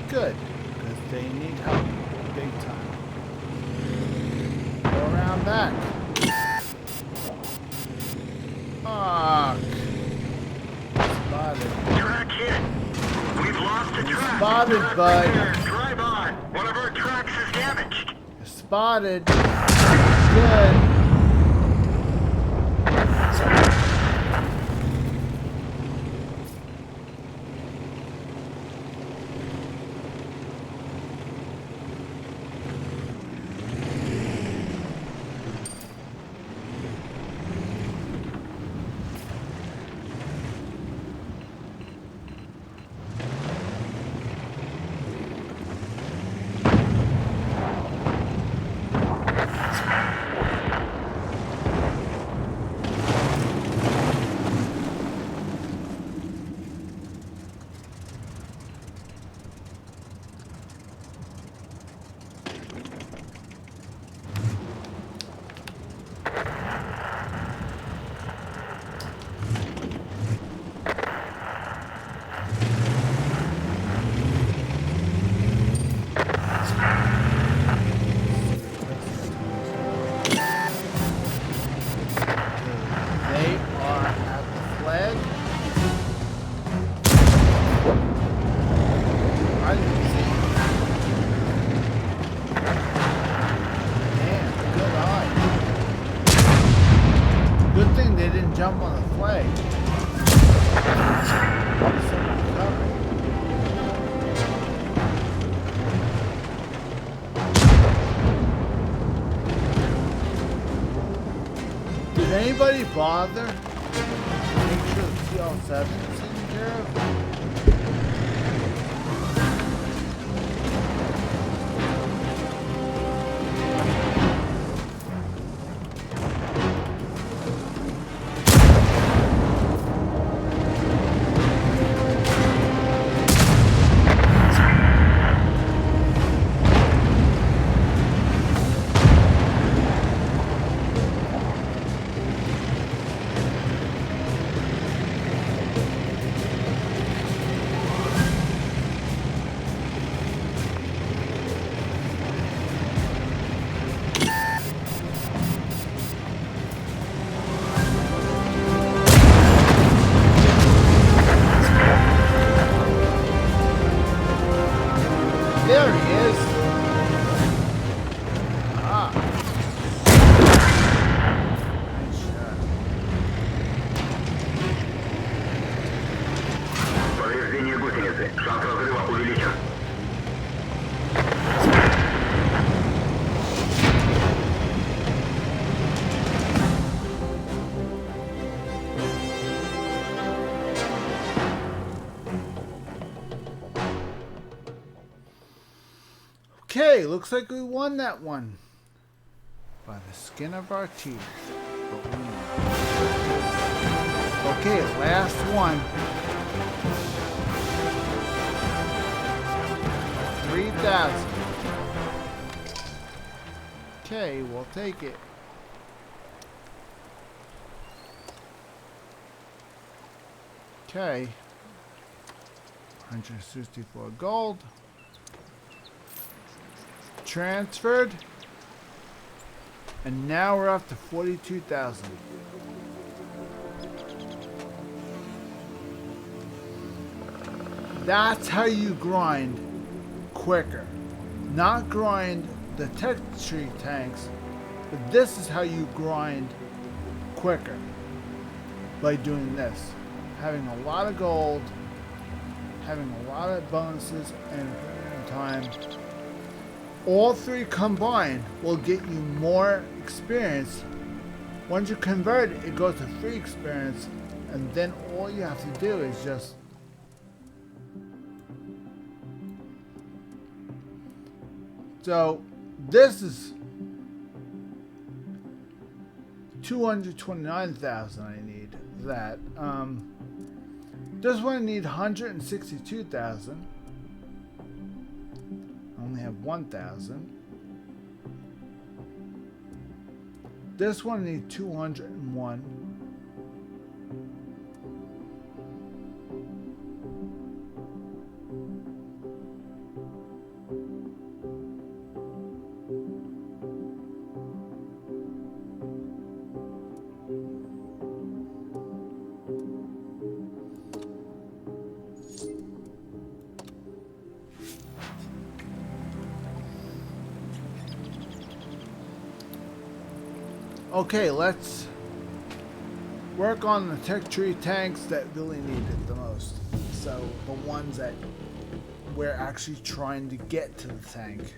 Good, because they need help big time. Go around back. Fuck. Spotted. Track hit. We've lost the track. Spotted, Track bud. repair. Drive on. One of our tracks is damaged. Spotted. Good. They are at the flag. I didn't see. Man, good eye. Good thing they didn't jump on the flag. Did anybody bother to make sure the TL7 is taken care of? Шаг разрыва увеличен. Okay, looks like we won that one. By the skin of our teeth. But we won. Okay, last one. 3,000. Okay, we'll take it. Okay. 164 gold. Transferred. And now we're up to 42,000. That's how you grind quicker. Not grind the tech tree tanks, but this is how you grind quicker. By doing this. Having a lot of gold, having a lot of bonuses and time. All three combined will get you more experience. Once you convert it, it goes to free experience, and then all you have to do is just so this is 229,000 I need that. This one I need 162,000. I only have 1,000. This one I need 201. Okay, let's work on the tech tree tanks that really need it the most. So the ones that we're actually trying to get to the tank.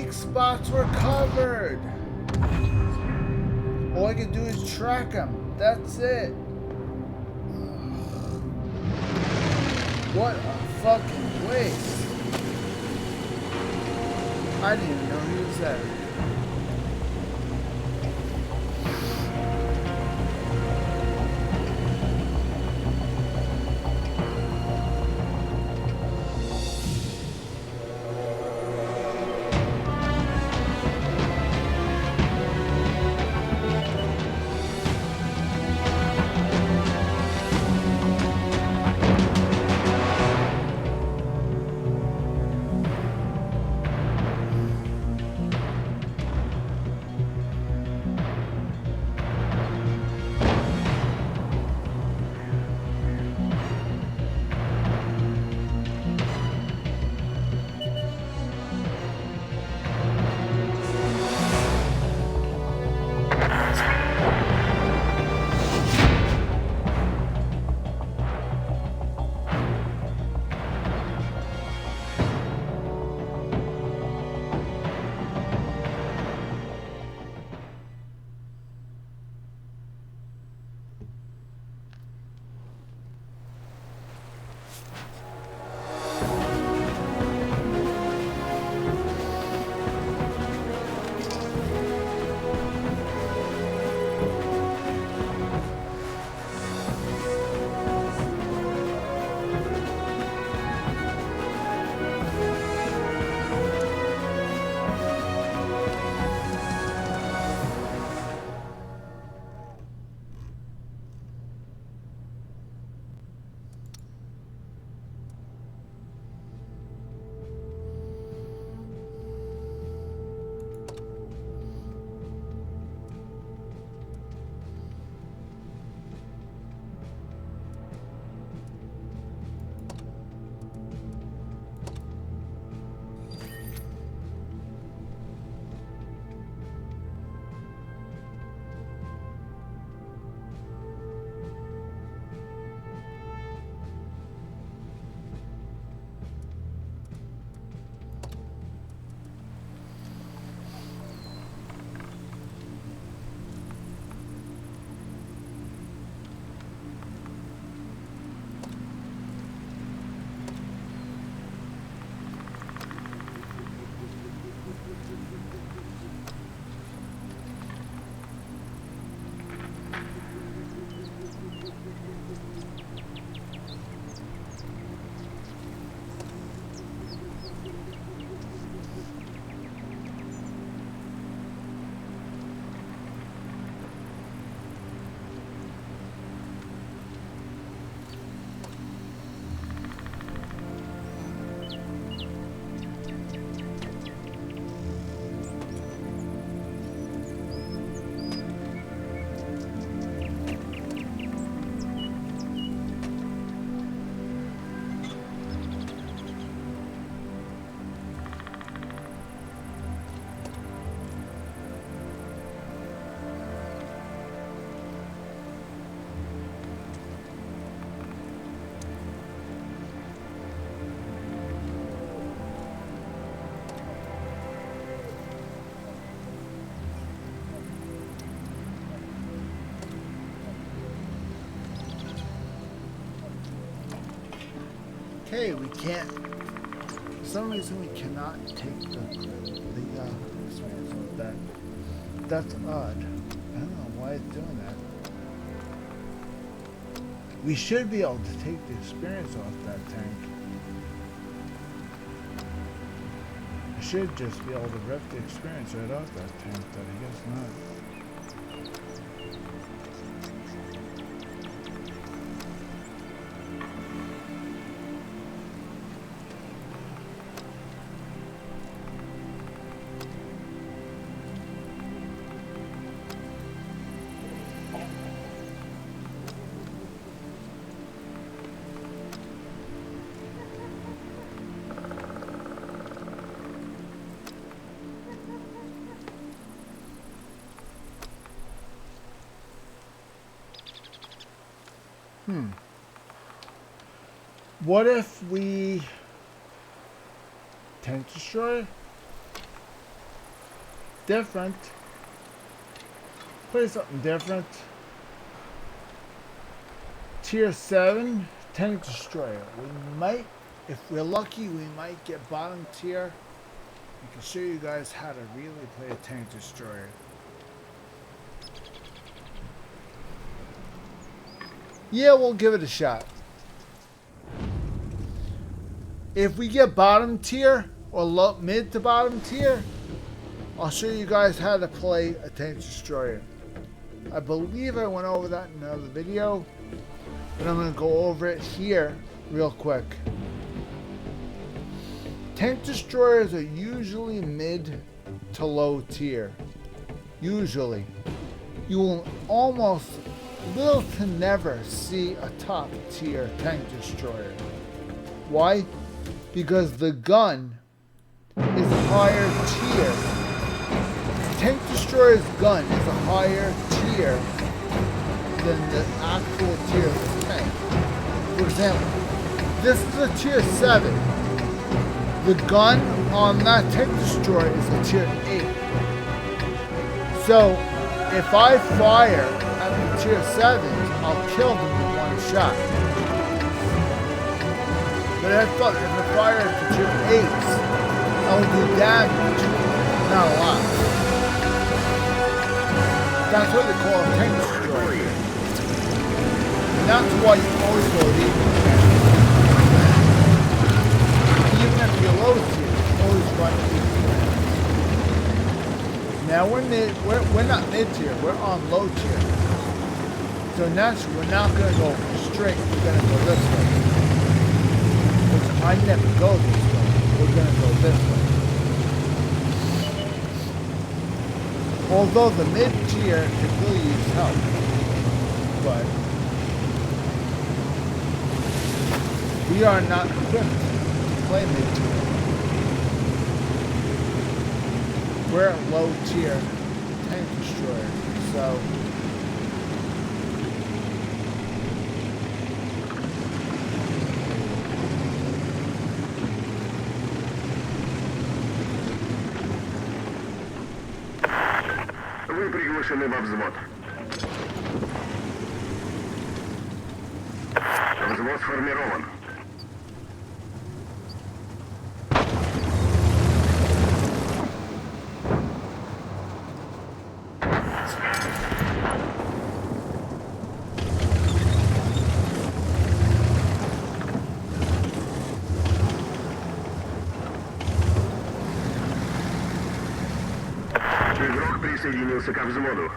weak spots were covered. All I can do is track them. That's it. What a fucking waste. I didn't even know he was there. Okay, we can't. For some reason, we cannot take the experience with that. That's odd. I don't know why it's doing that. We should be able to take the experience off that tank. I should just be able to rip the experience right off that tank, but I guess not. What if we tank destroy? different. Play something different. Tier 7 tank destroyer. We might, if we're lucky, we might get bottom tier. I can show you guys how to really play a tank destroyer. Yeah, we'll give it a shot. If we get bottom tier or low, mid to bottom tier, I'll show you guys how to play a tank destroyer. I believe I went over that in another video, but I'm going to go over it here real quick. Tank destroyers are usually mid to low tier. Usually. You will almost little to never see a top tier tank destroyer. Why? Because the gun is a higher tier. Tank destroyer's gun is a higher tier than the actual tier of the tank. For example, this is a tier 7. The gun on that tank destroyer is a tier 8. So, if I fire at the tier 7s, I'll kill them in one shot. But if I fire at the tier 8s, I'll do damage. Not a lot. That's what they call a tank destroyer. And that's why you always go even. Even if you're low tier, you always run even. Now we're not mid tier, we're on low tier. So naturally we're not gonna go straight, we're gonna go this way. Which I never go this way. We're gonna go this way. Although the mid tier can really use help, but we are not equipped to play mid tier. We're a low tier tank destroyer, so Вы приглашены во взвод. Взвод сформирован. Игрок присоединился ко взводу.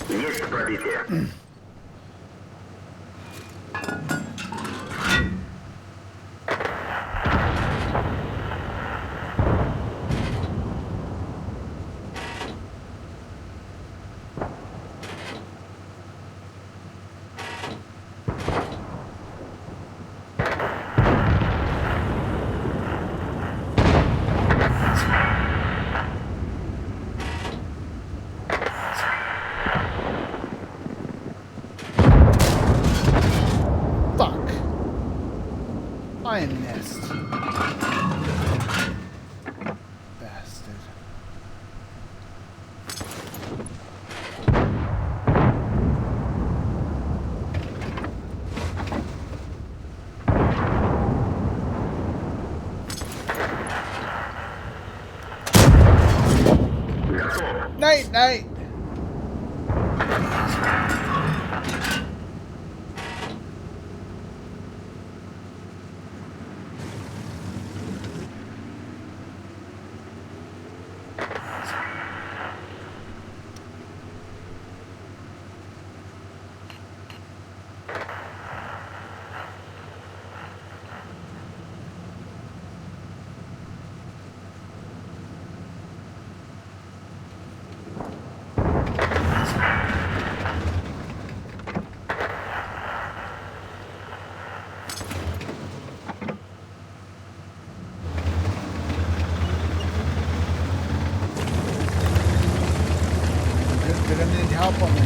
Есть пробитие. I missed. Bastard. right. They're gonna need help on me.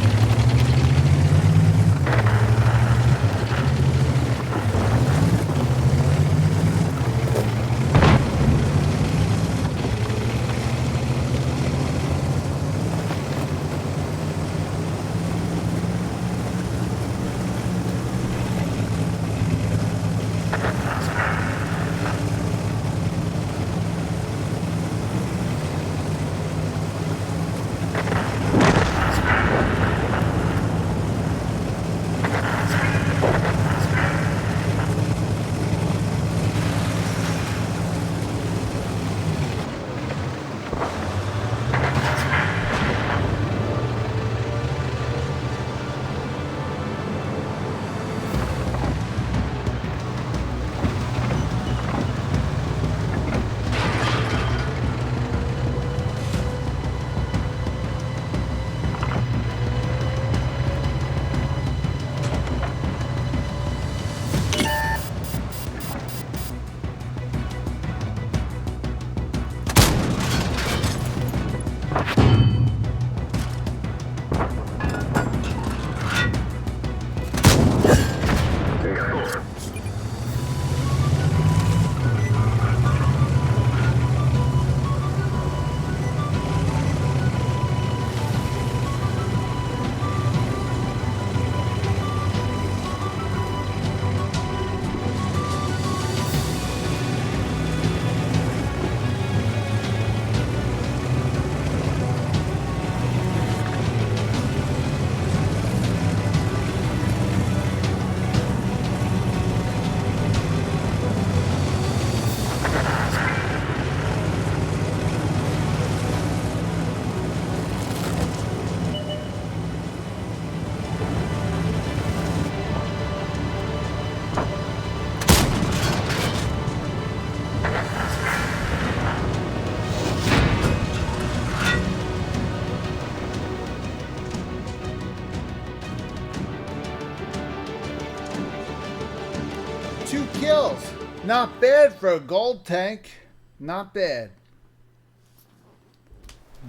Two kills. Not bad for a gold tank. Not bad.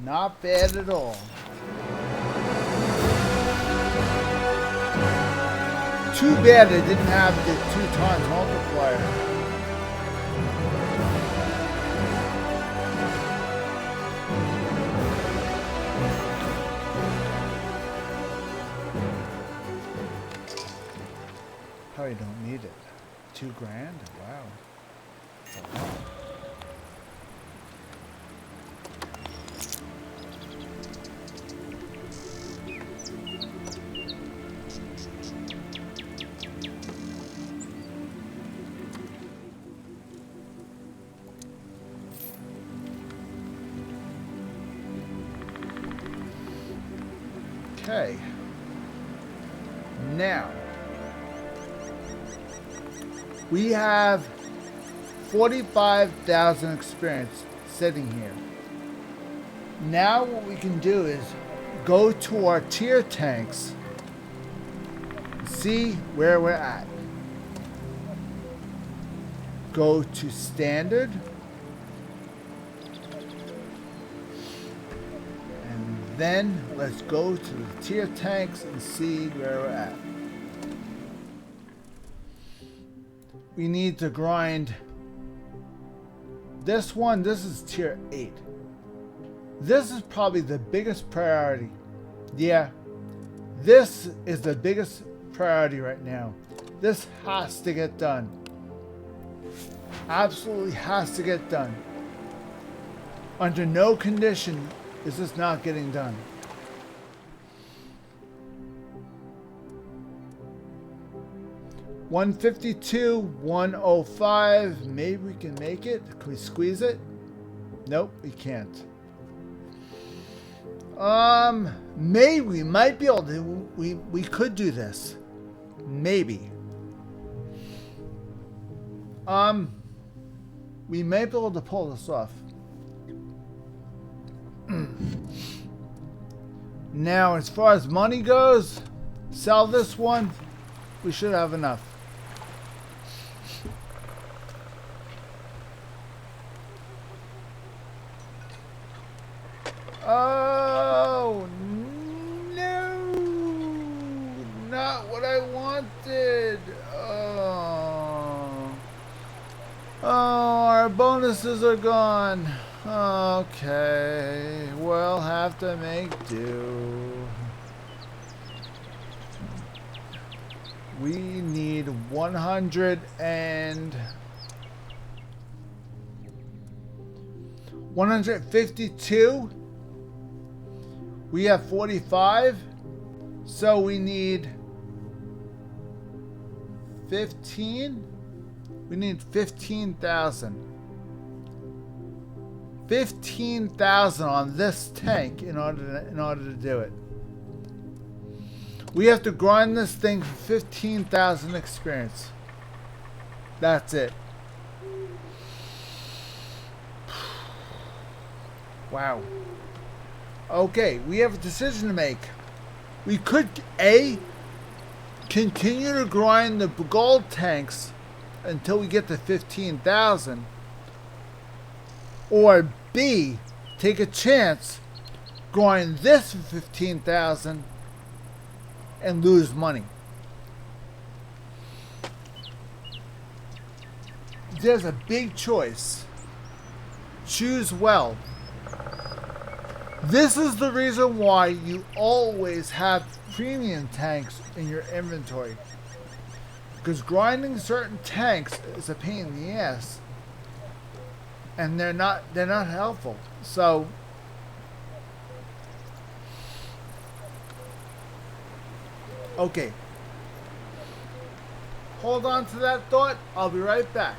Not bad at all. Too bad I didn't have the 2 times multiplier. Probably don't need it. $2 grand? Wow. That's a lot. Okay. Now, we have 45,000 experience sitting here. Now what we can do is go to our tier tanks and see where we're at. Go to standard. And then let's go to the tier tanks and see where we're at. We need to grind this one. This is tier 8. This is probably the biggest priority. Yeah, this is the biggest priority right now. This has to get done. Absolutely has to get done. Under no condition is this not getting done. 152, 105. Maybe we can make it. Can we squeeze it? Nope, we can't. Maybe we might be able to. We could do this. Maybe. We may be able to pull this off. Now, as far as money goes, sell this one. We should have enough. Oh, no. Not what I wanted. Oh. Oh, our bonuses are gone. Okay. We'll have to make do. We need 152. We have 45. So we need 15. We need 15,000. 15,000 on this tank in order to do it. We have to grind this thing for 15,000 experience. That's it. Wow. Okay, we have a decision to make. We could A, continue to grind the gold tanks until we get to 15,000, or B, take a chance, grind this for 15,000 and lose money. There's a big choice. Choose well. This is the reason why you always have premium tanks in your inventory. Because grinding certain tanks is a pain in the ass. And they're not helpful. So okay. Hold on to that thought. I'll be right back.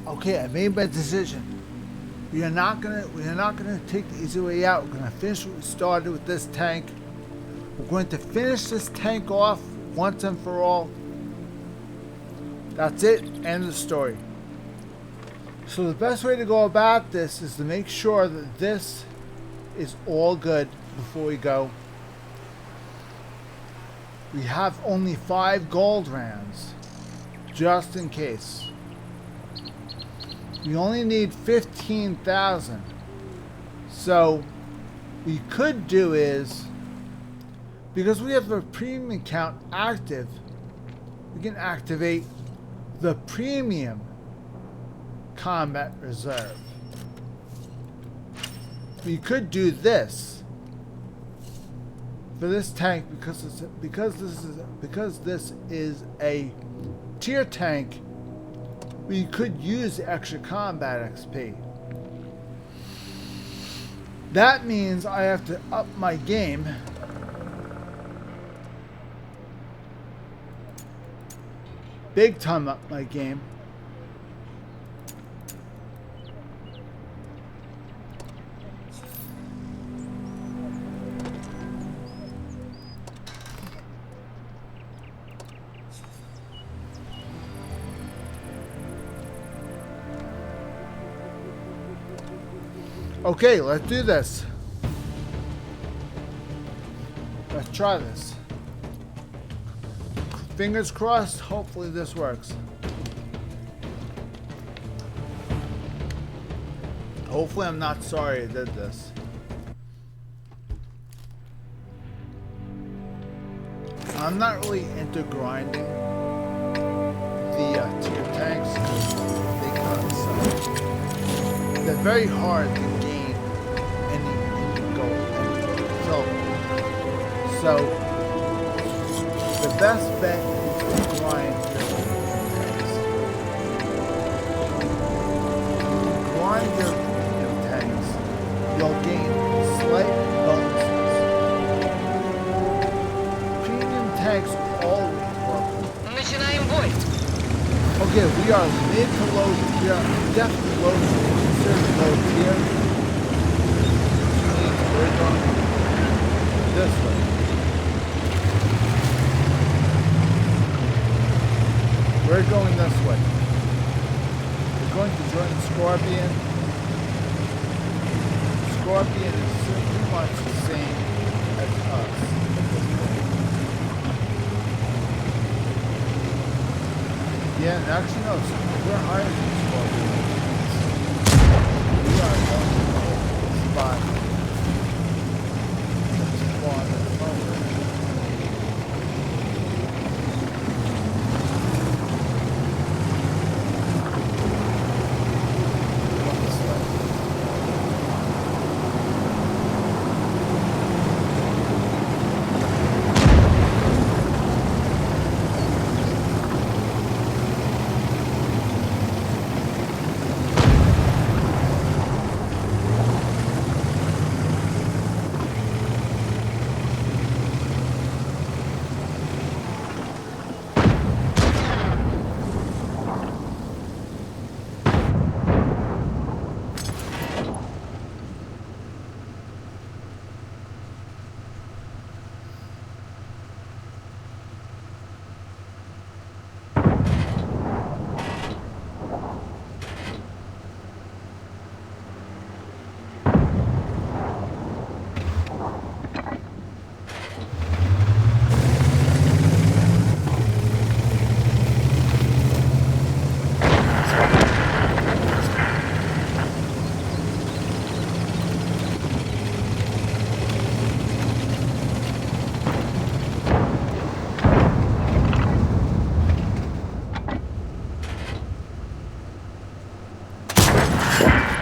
Okay, I made my decision. We are not gonna take the easy way out. We're gonna finish what we started with this tank. We're going to finish this tank off once and for all. That's it. End of the story. So the best way to go about this is to make sure that this is all good before we go. We have only 5 gold rounds, just in case. We only need 15,000. So we could do is, because we have the premium account active, we can activate the premium combat reserve. We could do this for this tank because this is a tier tank. We could use the extra combat XP. That means I have to up my game. Big time up my game. Okay, let's do this. Let's try this. Fingers crossed, hopefully this works. Hopefully I'm not sorry I did this. I'm not really into grinding the tier tanks because they're very hard to gain any gold. So the best bet is to grind your tanks. Grind your tanks, you'll gain slight bonuses. Premium tanks always work. Начинаем бой. Okay, we are mid to low. We are definitely low. Considered low tier. Which means we're going this way. We're going this way. We're going to join Scorpion. Scorpion is pretty much the same as us at this point. Yeah, and actually no, we're higher than Scorpion. We are going to the spot. Spawn at the moment.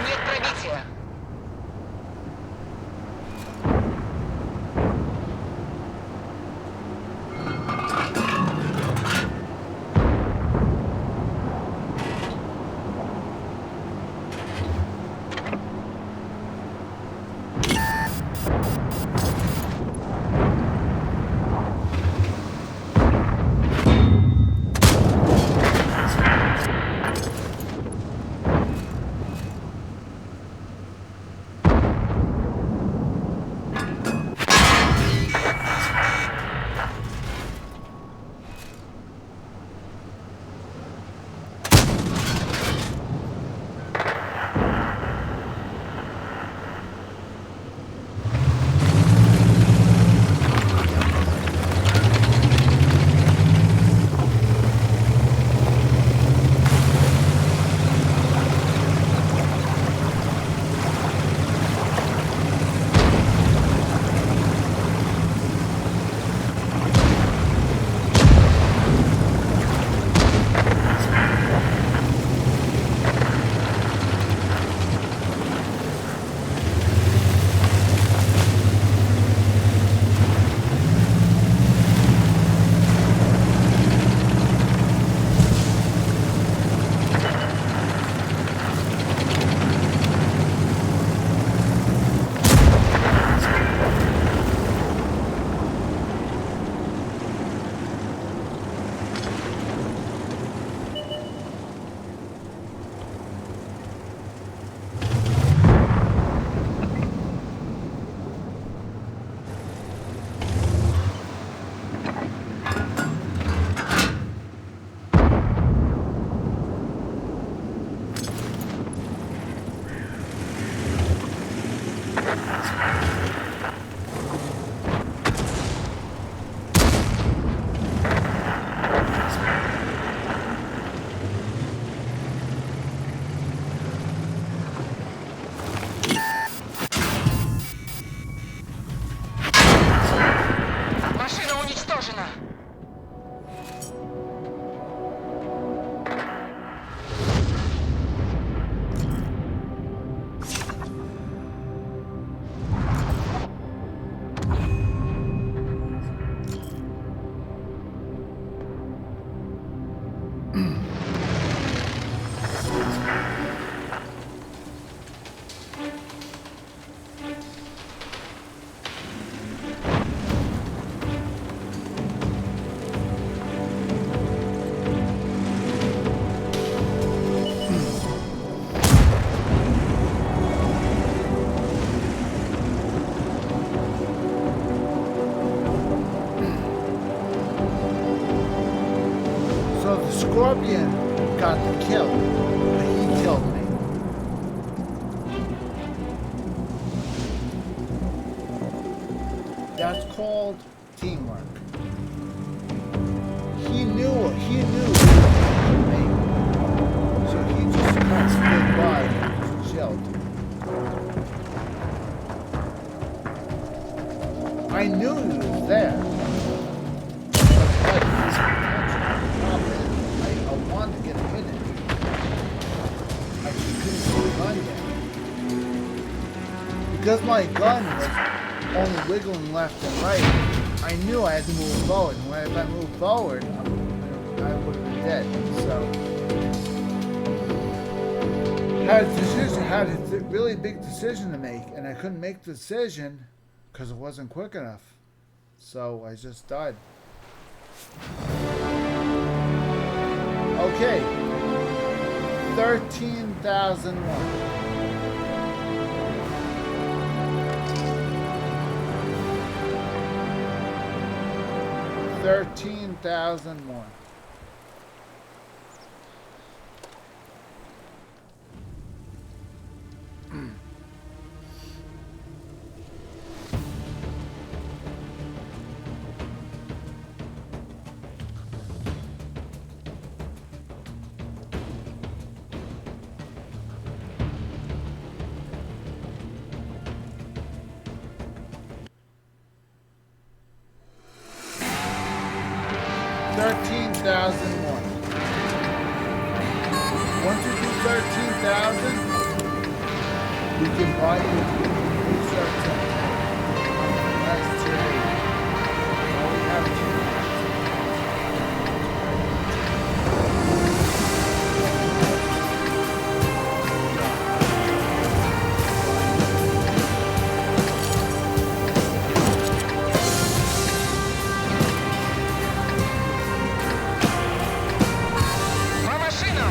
Нет пробития. Машина уничтожена. So the Scorpion got the kill, but he killed me. That's called teamwork. He knew he was me. So he just kind of stood by and chilled. I knew he was there. I wanted to get him in it. I just couldn't see the gun yet. Because my gun was only wiggling left and right, I knew I had to move forward. And if I moved forward, I would have been dead. So, had a really big decision to make, and I couldn't make the decision because it wasn't quick enough. So I just died. Okay. 13,001. 13,001. Once you do 13,000, we can buy you research center. That's today. All we have to Машина!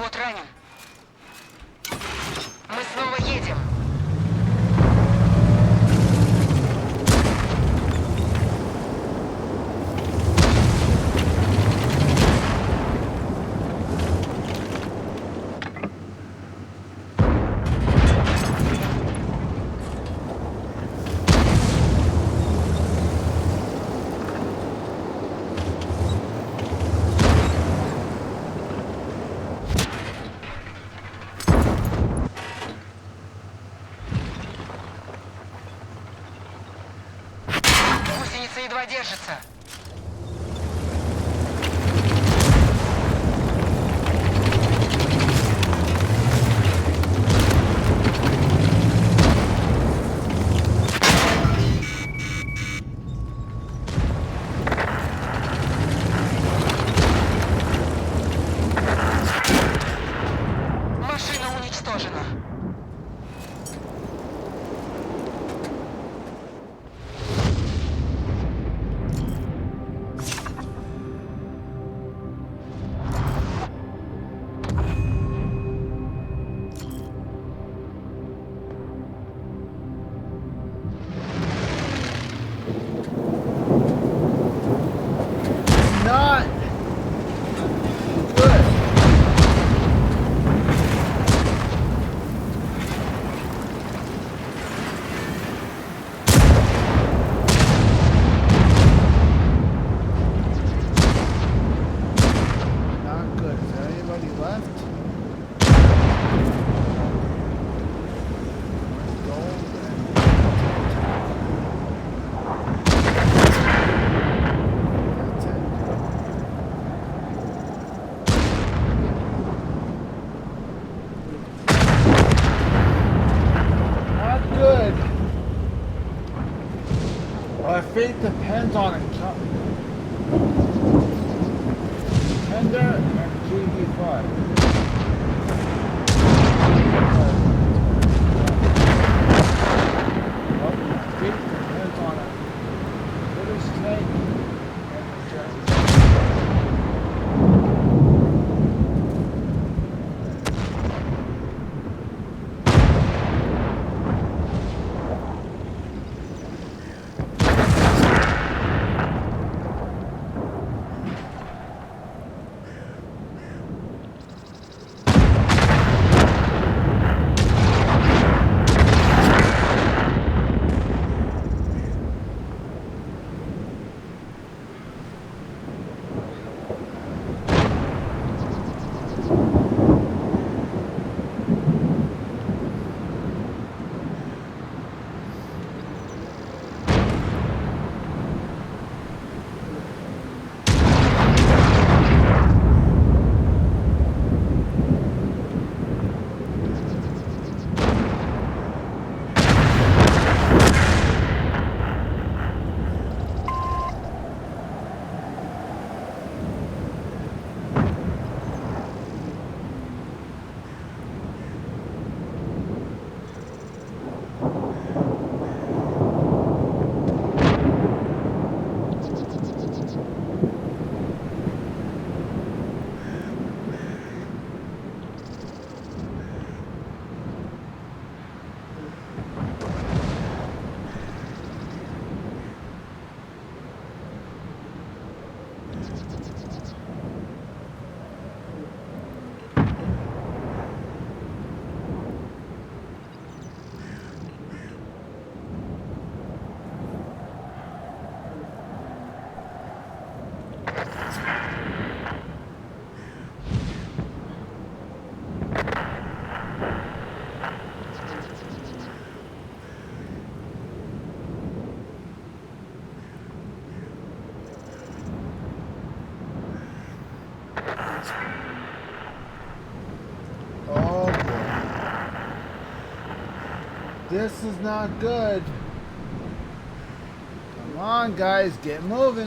Пилот ранен. Мы снова едем. Гусеница едва держится. Машина уничтожена. Not good. Not good. Is there anybody left? Gold and- That's it. Not good. Our fate depends on it. Tender and GB5. Well, my fate depends on a little snake and a giant. Oh boy. This is not good. Come on, guys, get moving.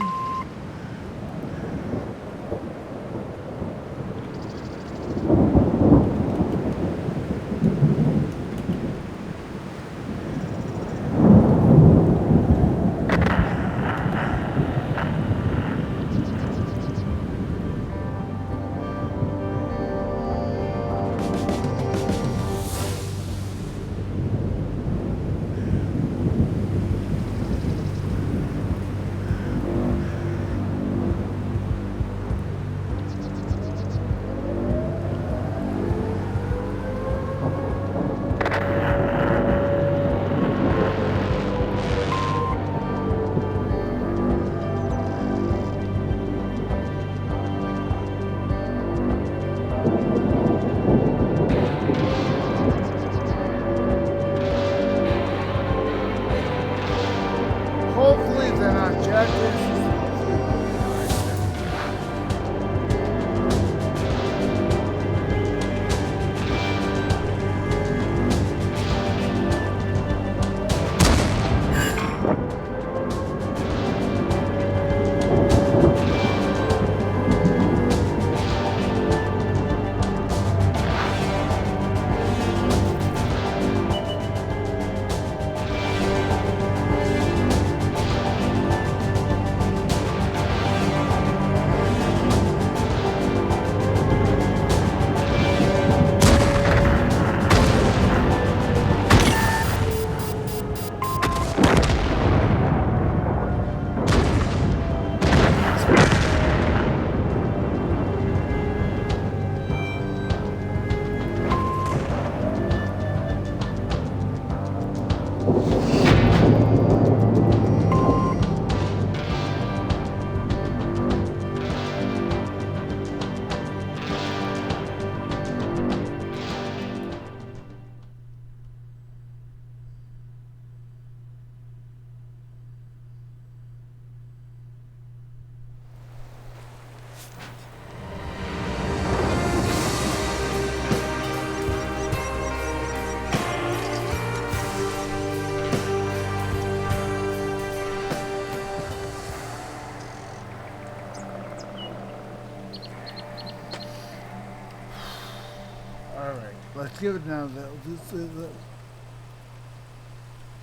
Let's give it another.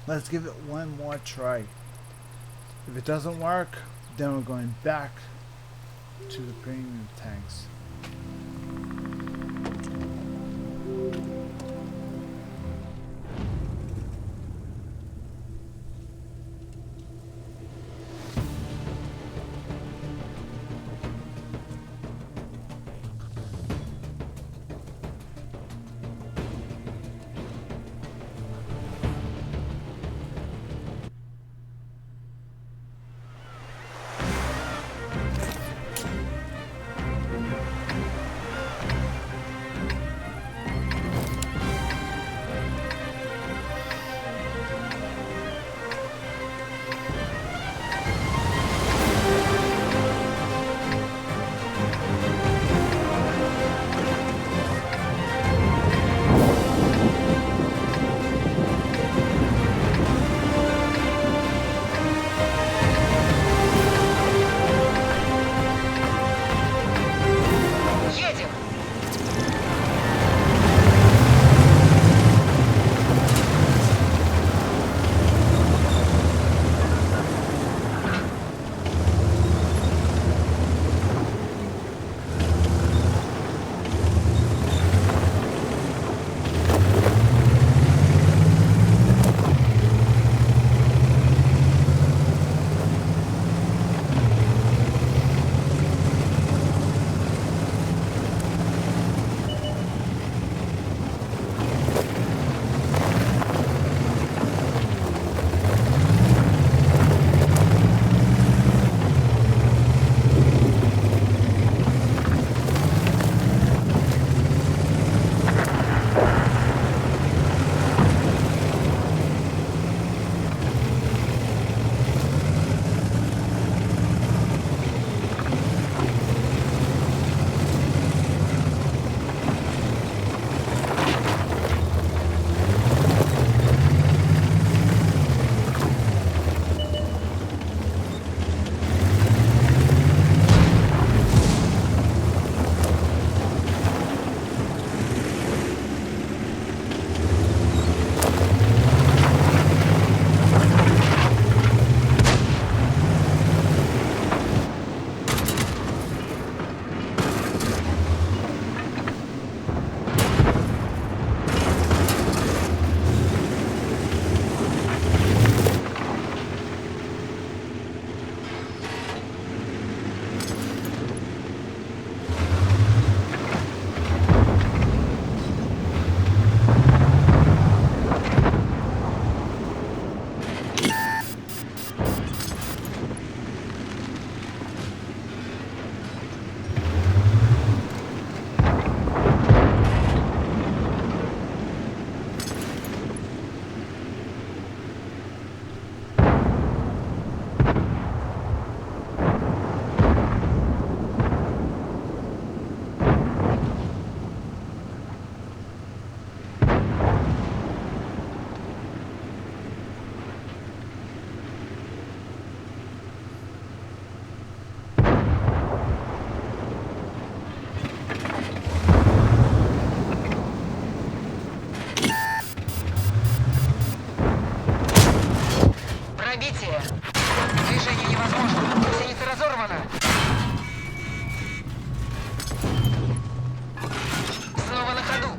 Let's give it one more try. If it doesn't work, then we're going back to the premium tanks. Едем! Пробитие! Движение невозможно! Гусеница разорвана! Снова на ходу!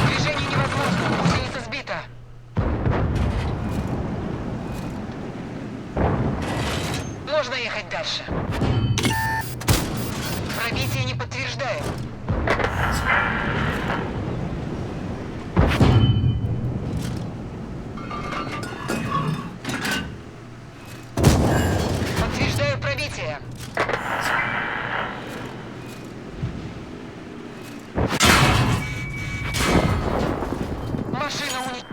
Движение невозможно! Гусеница сбита! Можно ехать дальше. Пробитие не подтверждаю. Подтверждаю пробитие. Машина уничтожена.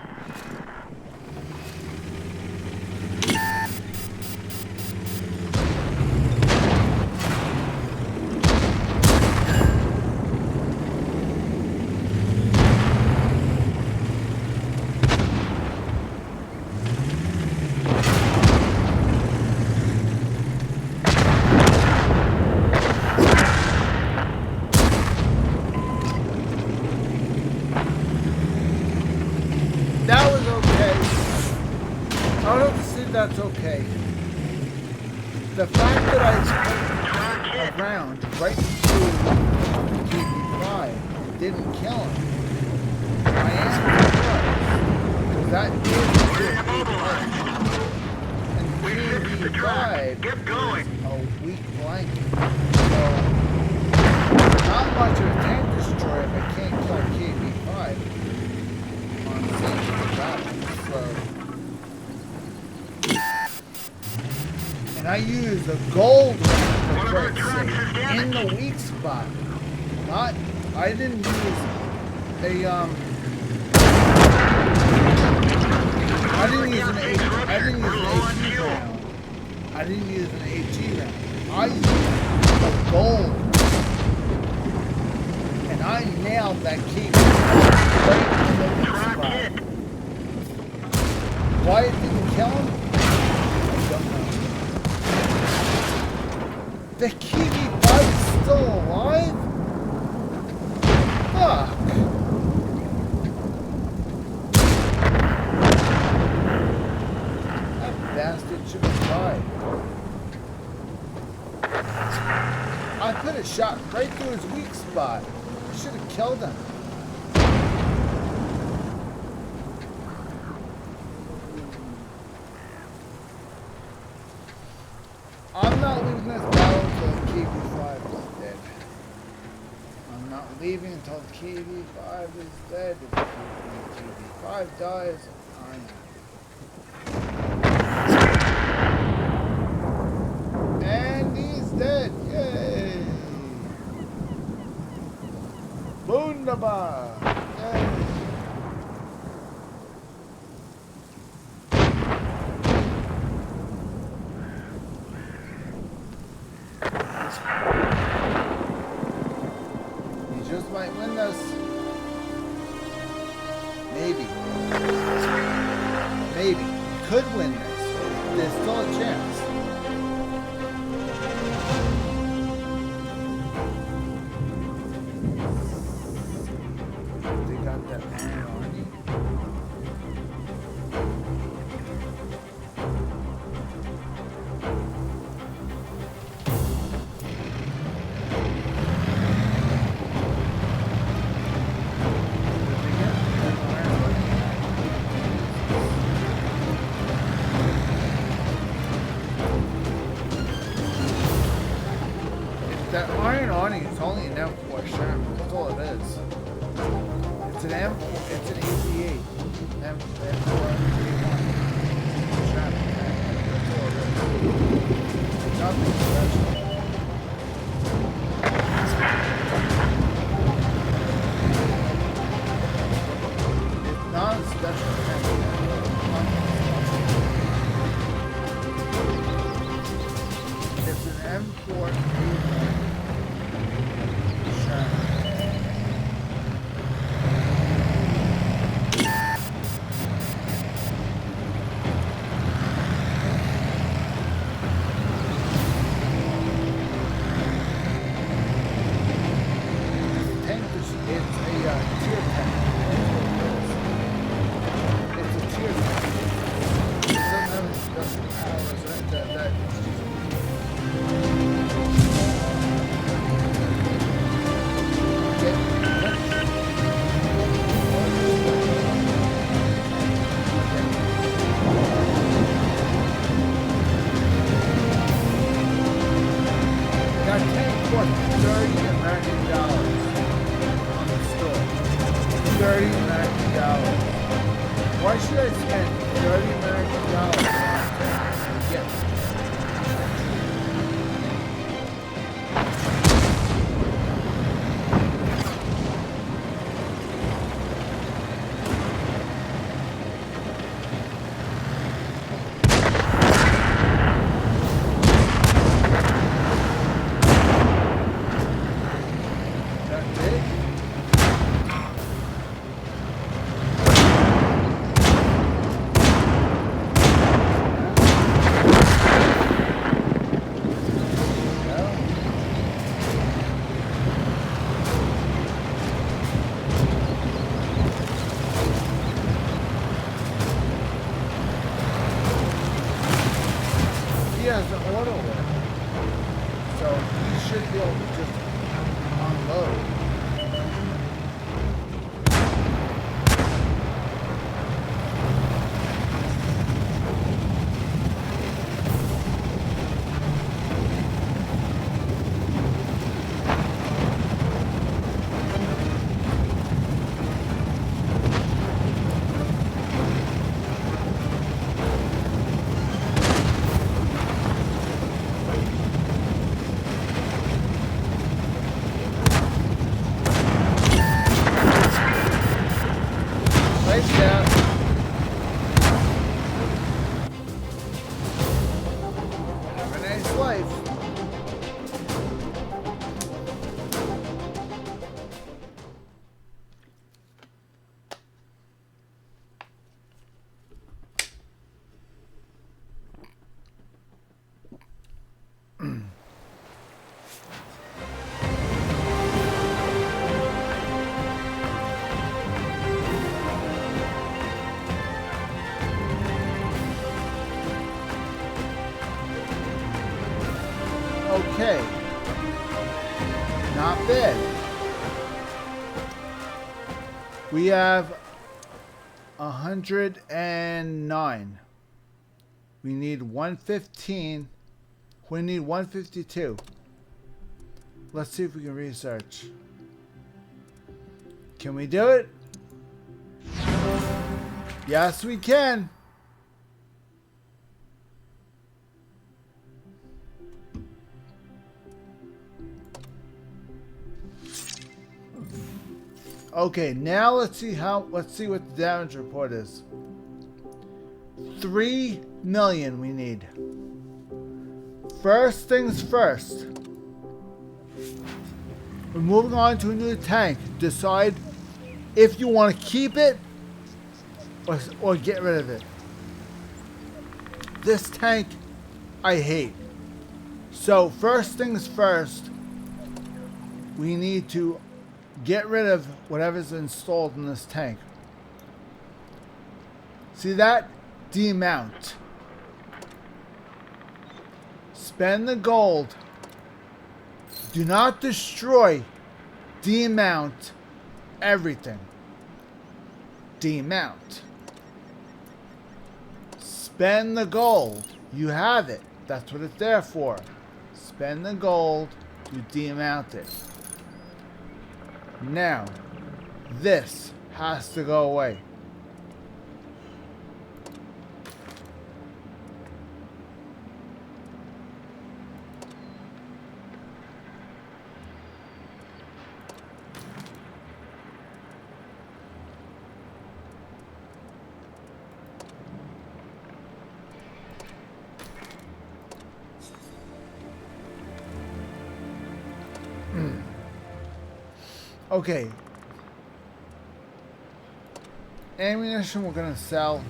okay. The fact that I put a round right through TV5 didn't kill him. I am surprised. Because that did We're hit immobilized. and We fixed the track. TV5 Get going. a weak blanket. So, not much of a tank destroyer if I can't kill KB5 on safety battles. So, and I used a gold round One of for our Christ's tracks is sake, in damaged. the weak spot. Not, I didn't use a I didn't use an AT round. I didn't use an AT round. I used a gold. And I nailed that key right in the weak Track spot. hit. Why it didn't kill him? I don't know. The Kiwi 5 is still alive? Fuck. That bastard should have died. I put a shot right through his weak spot. I should have killed him. I'm not leaving this battle until KB5 is dead. I'm not leaving until KB5 is dead. If KB5 dies, I'm out. And he's dead. Yay! Wunderbar! Yay! He just might win this. Maybe. Maybe. He could win this. There's still a chance. They got that man on you. That iron awning is only an M4 Sherman. That's all it is. It's an M. It's an AZ8. M4 Sherman. That's all it is. Nothing special. It's not a special It's an M4 Sherman. Tank is it's a tier tank. It's a tier tank. It doesn't have any special powers or anything like that. It's just got tank worth $30 American on the store. $30 American. Why should I spend $30 American on a tank to get one? That's it? should be able to just unload. Have a nice life. Okay. Not bad. We have 109. We need 115. We need 152. Let's see if we can research. Can we do it? Yes, we can. Okay, now let's see what the damage report is. 3 million we need. First things first. We're moving on to a new tank. Decide if you want to keep it or get rid of it. This tank I hate. So first things first, we need to get rid of whatever's installed in this tank. See that? Demount. Spend the gold. Do not destroy. Demount everything. Demount. Spend the gold. You have it. That's what it's there for. Spend the gold to demount it. Now, this has to go away. Okay. Ammunition we're gonna sell.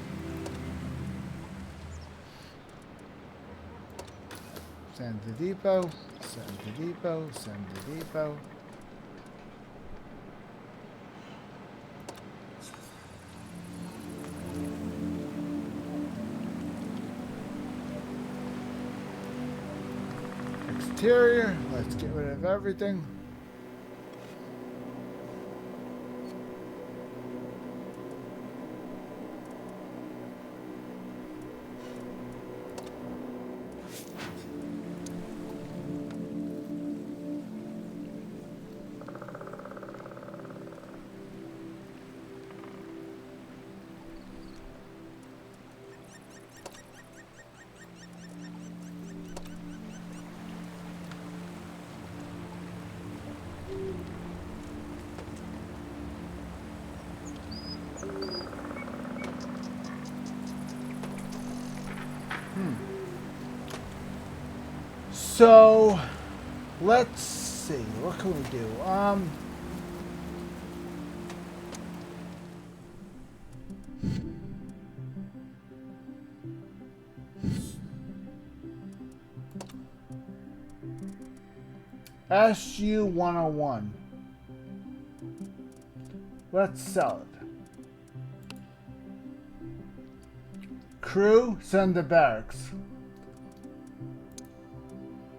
Send to depot. Send to depot. Send to depot. Exterior. Let's get rid of everything. So, let's see. What can we do? SU 101. Let's sell it. Crew, send to barracks.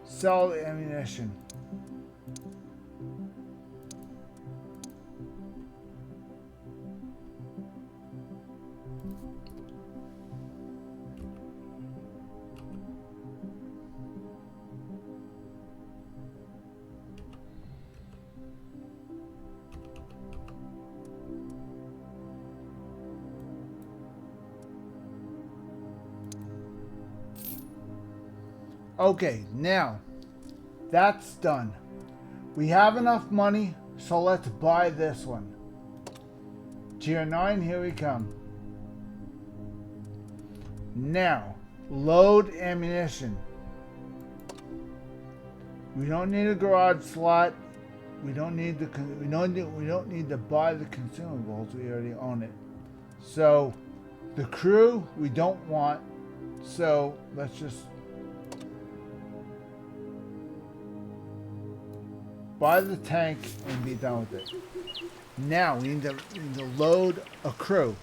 Sell the ammunition. Okay, now that's done. We have enough money, so let's buy this one. Tier 9, here we come. Now, load ammunition. We don't need a garage slot. We don't need we don't need to buy the consumables. We already own it. So, the crew we don't want. So let's just buy the tank and be done with it. Now we need to load a crew.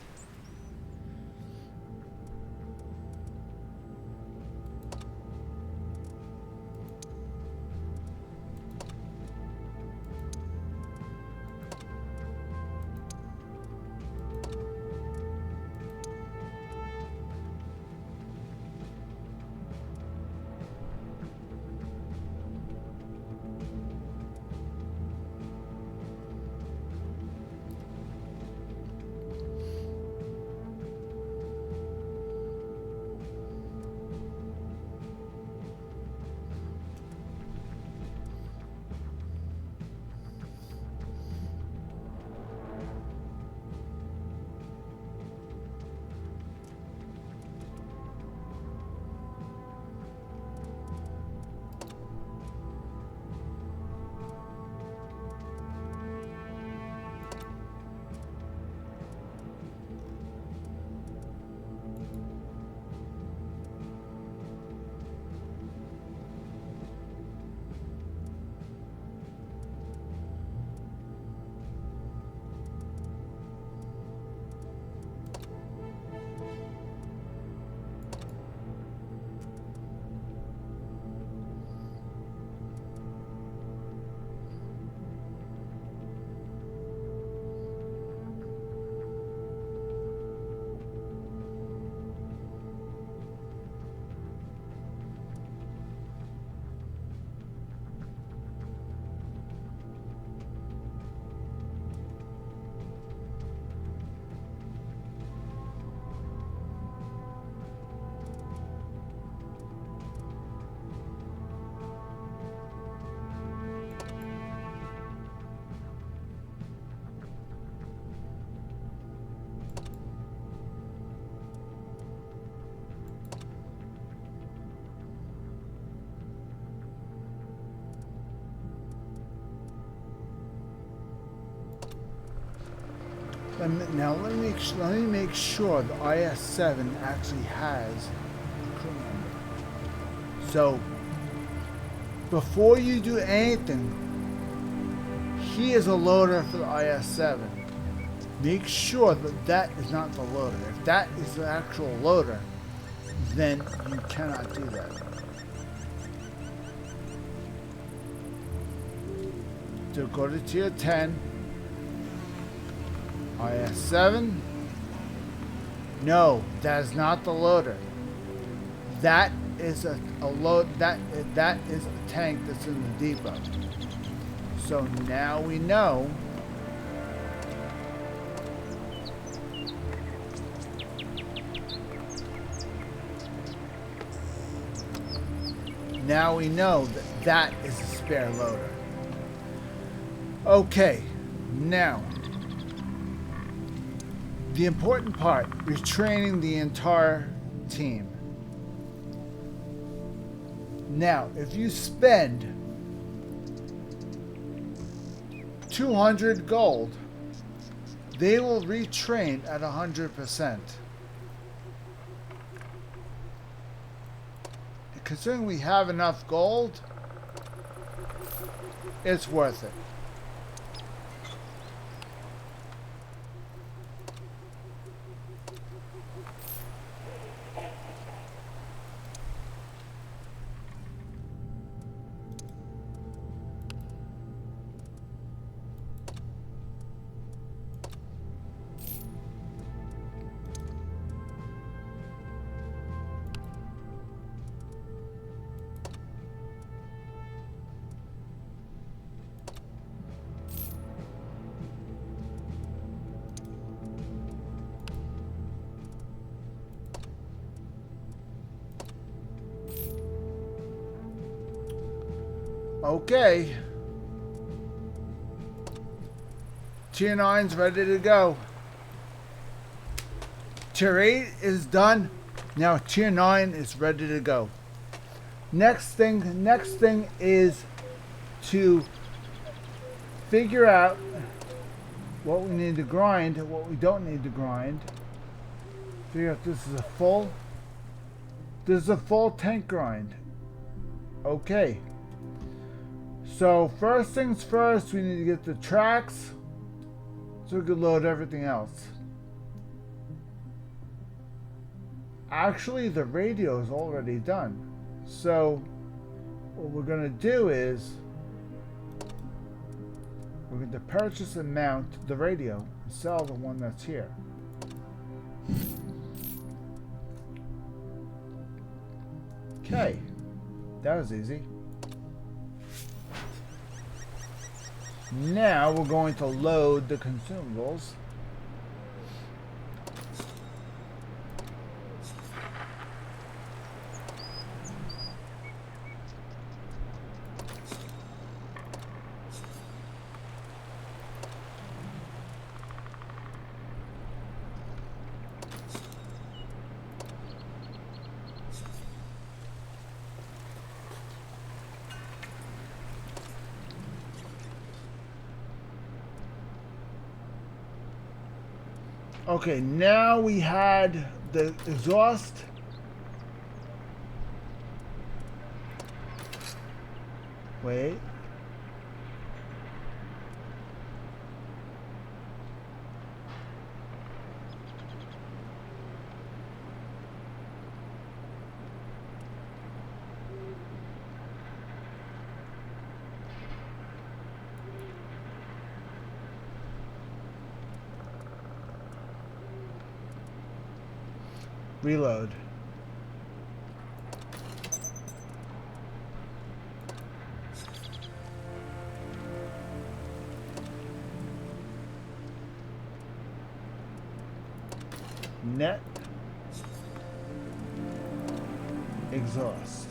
Now let me make sure the IS-7 actually has a crew member. So before you do anything, he is a loader for the IS-7. Make sure that that is not the loader. If that is the actual loader, then you cannot do that. So go to tier 10. IS-7. No, that is not the loader. That is a load. That is a tank that's in the depot. So now we know. Now we know that that is a spare loader. Okay, now. The important part is training the entire team. Now, if you spend 200 gold, they will retrain at 100%. Considering we have enough gold, it's worth it. Okay. Tier 9's ready to go. Tier 8 is done. Now Tier 9 is ready to go. Next thing is to figure out what we need to grind, what we don't need to grind. Figure out this is a full tank grind. Okay. So first things first, we need to get the tracks so we can load everything else. Actually, the radio is already done. So what we're going to do is we're going to purchase and mount the radio and sell the one that's here. Okay, that was easy. Now we're going to load the consumables. Okay, now we had the exhaust. Wait. Reload. Net. Exhaust.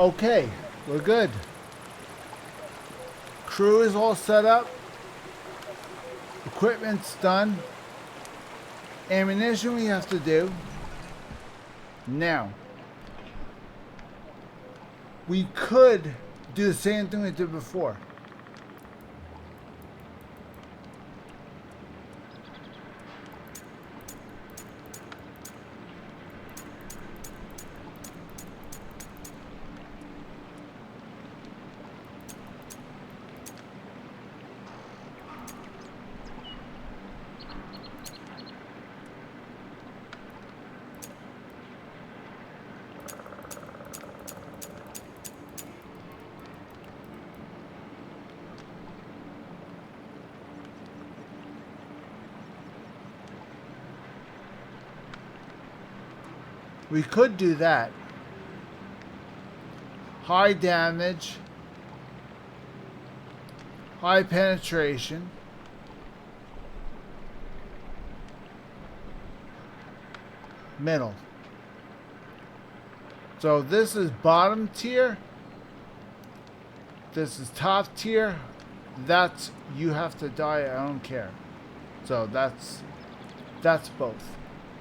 Okay, we're good. Crew is all set up. Equipment's done. Ammunition we have to do. Now, we could do the same thing we did before. We could do that. High damage. High penetration. Middle. So this is bottom tier. This is top tier. That's you have to die. I don't care. So that's both.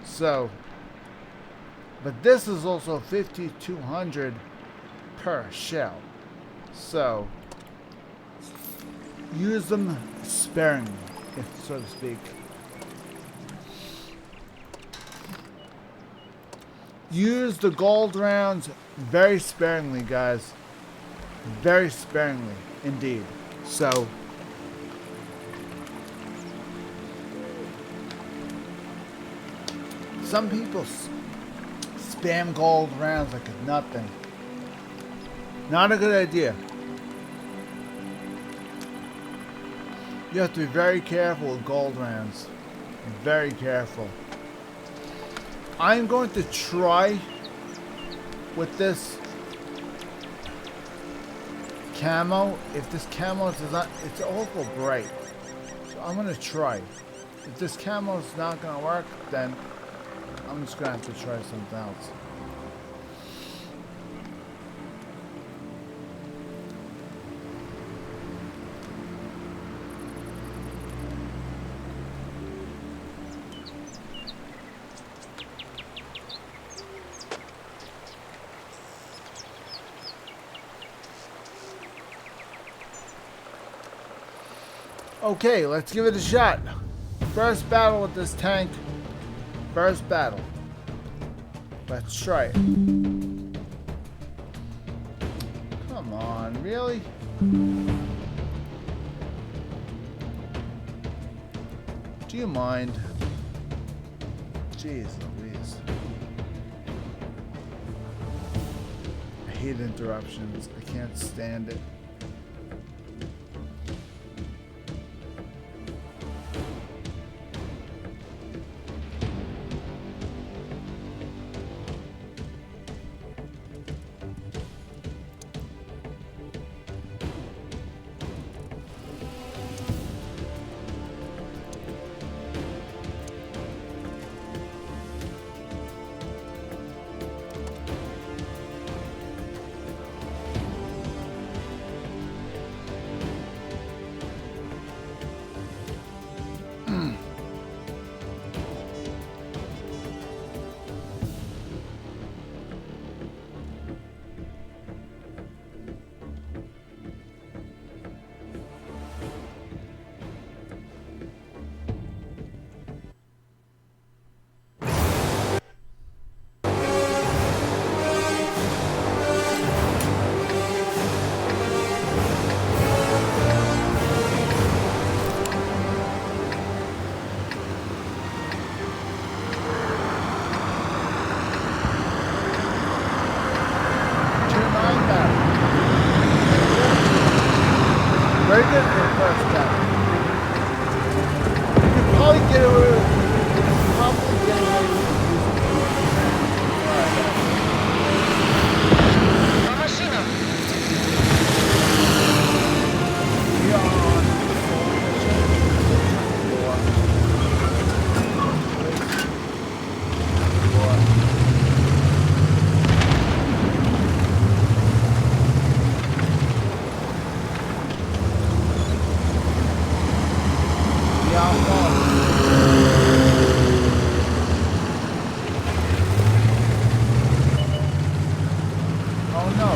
So, but this is also 5,200 per shell. So use them sparingly, if so to speak. Use the gold rounds very sparingly, guys. Very sparingly indeed. So some people spam gold rounds like it's nothing. Not a good idea. You have to be very careful with gold rounds. Very careful. I'm going to try with this camo. If this camo is not, it's awful bright. So I'm going to try. If this camo is not going to work, then I'm just going to have to try something else. Okay, let's give it a shot. First battle with this tank. First battle. Let's try it. Come on, really? Do you mind? Jeez Louise. I hate interruptions. I can't stand it. Very good for the first battle. You could probably get away with На машину! We are on Oh no.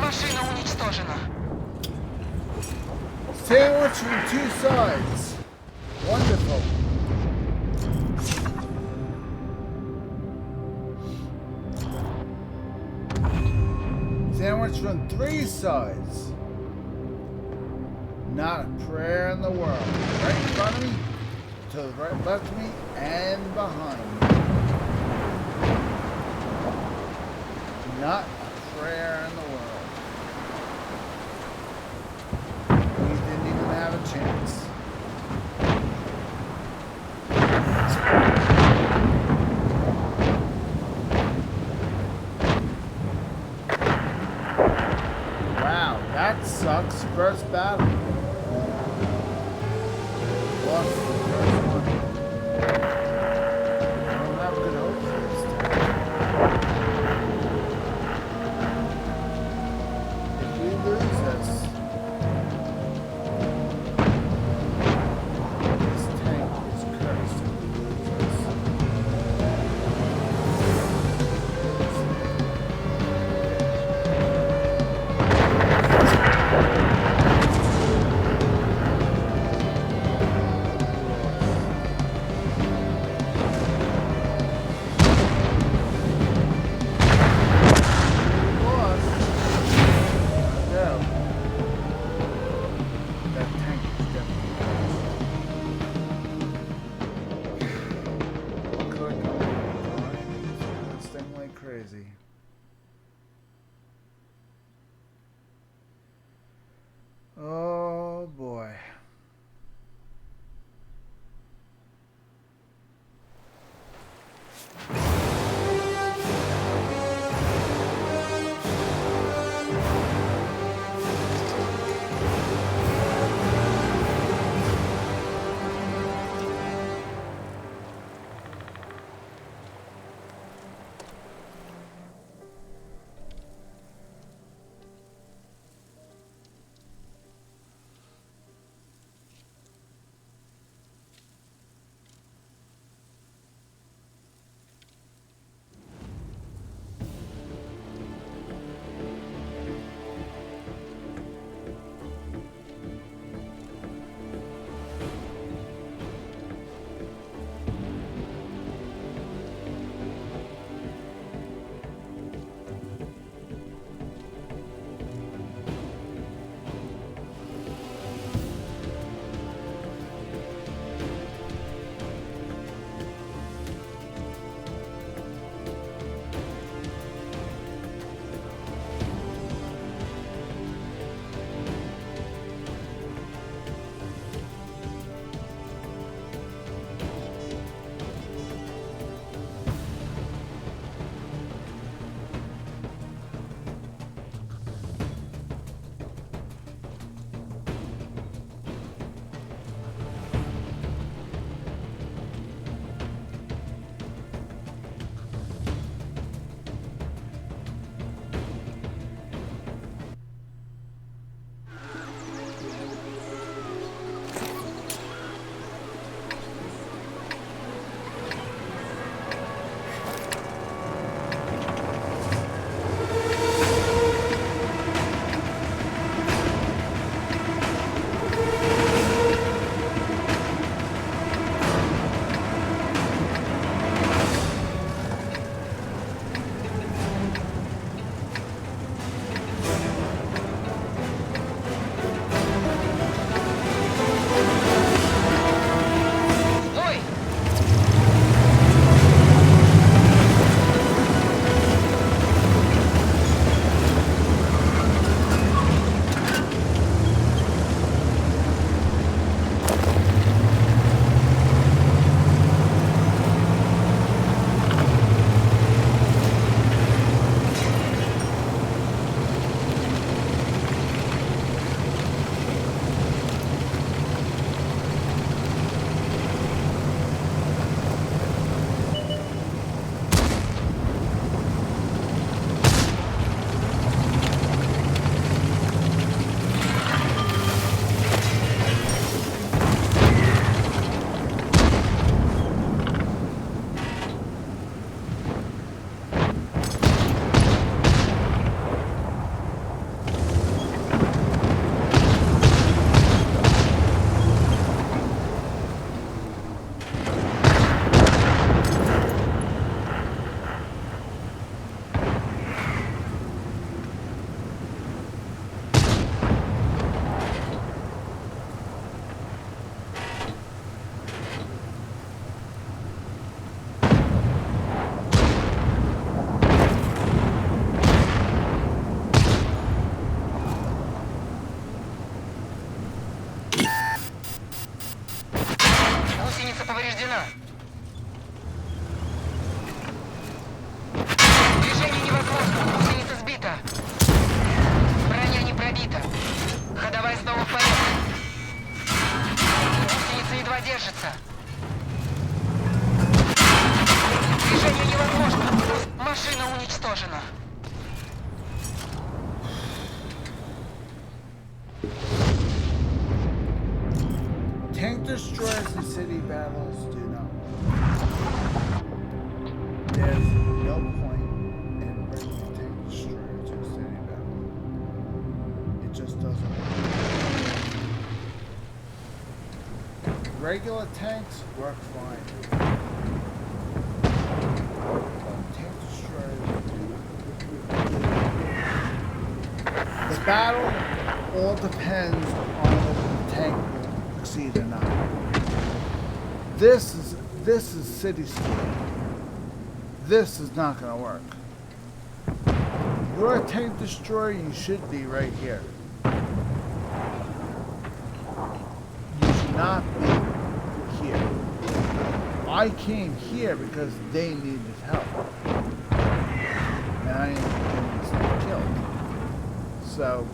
Машина уничтожена. Sandwich from two sides. Wonderful. Sandwich from three sides. Not a prayer in the world. Right in front of me, to the right left of me, and behind me. Not a prayer in the world. We didn't even have a chance. Wow, that sucks. First battle. Lost the first one. I don't have good hope for this time. If we lose this, Единица повреждена. Движение невозможно. Гусеница сбита. Броня не пробита. Ходовая снова в порядке. Гусеница едва держится. Движение невозможно. Машина уничтожена. Tank destroyers in city battles do not work. There's no point in bringing a tank destroyer to a city battle. It just doesn't work. Regular tanks work fine. But tank destroyers do. The battle all depends on whether the tank will succeed or not. This is cityscape. This is not going to work. You're a tank destroyer, you should be right here. You should not be here. I came here because they needed help. And I ended up getting myself killed. So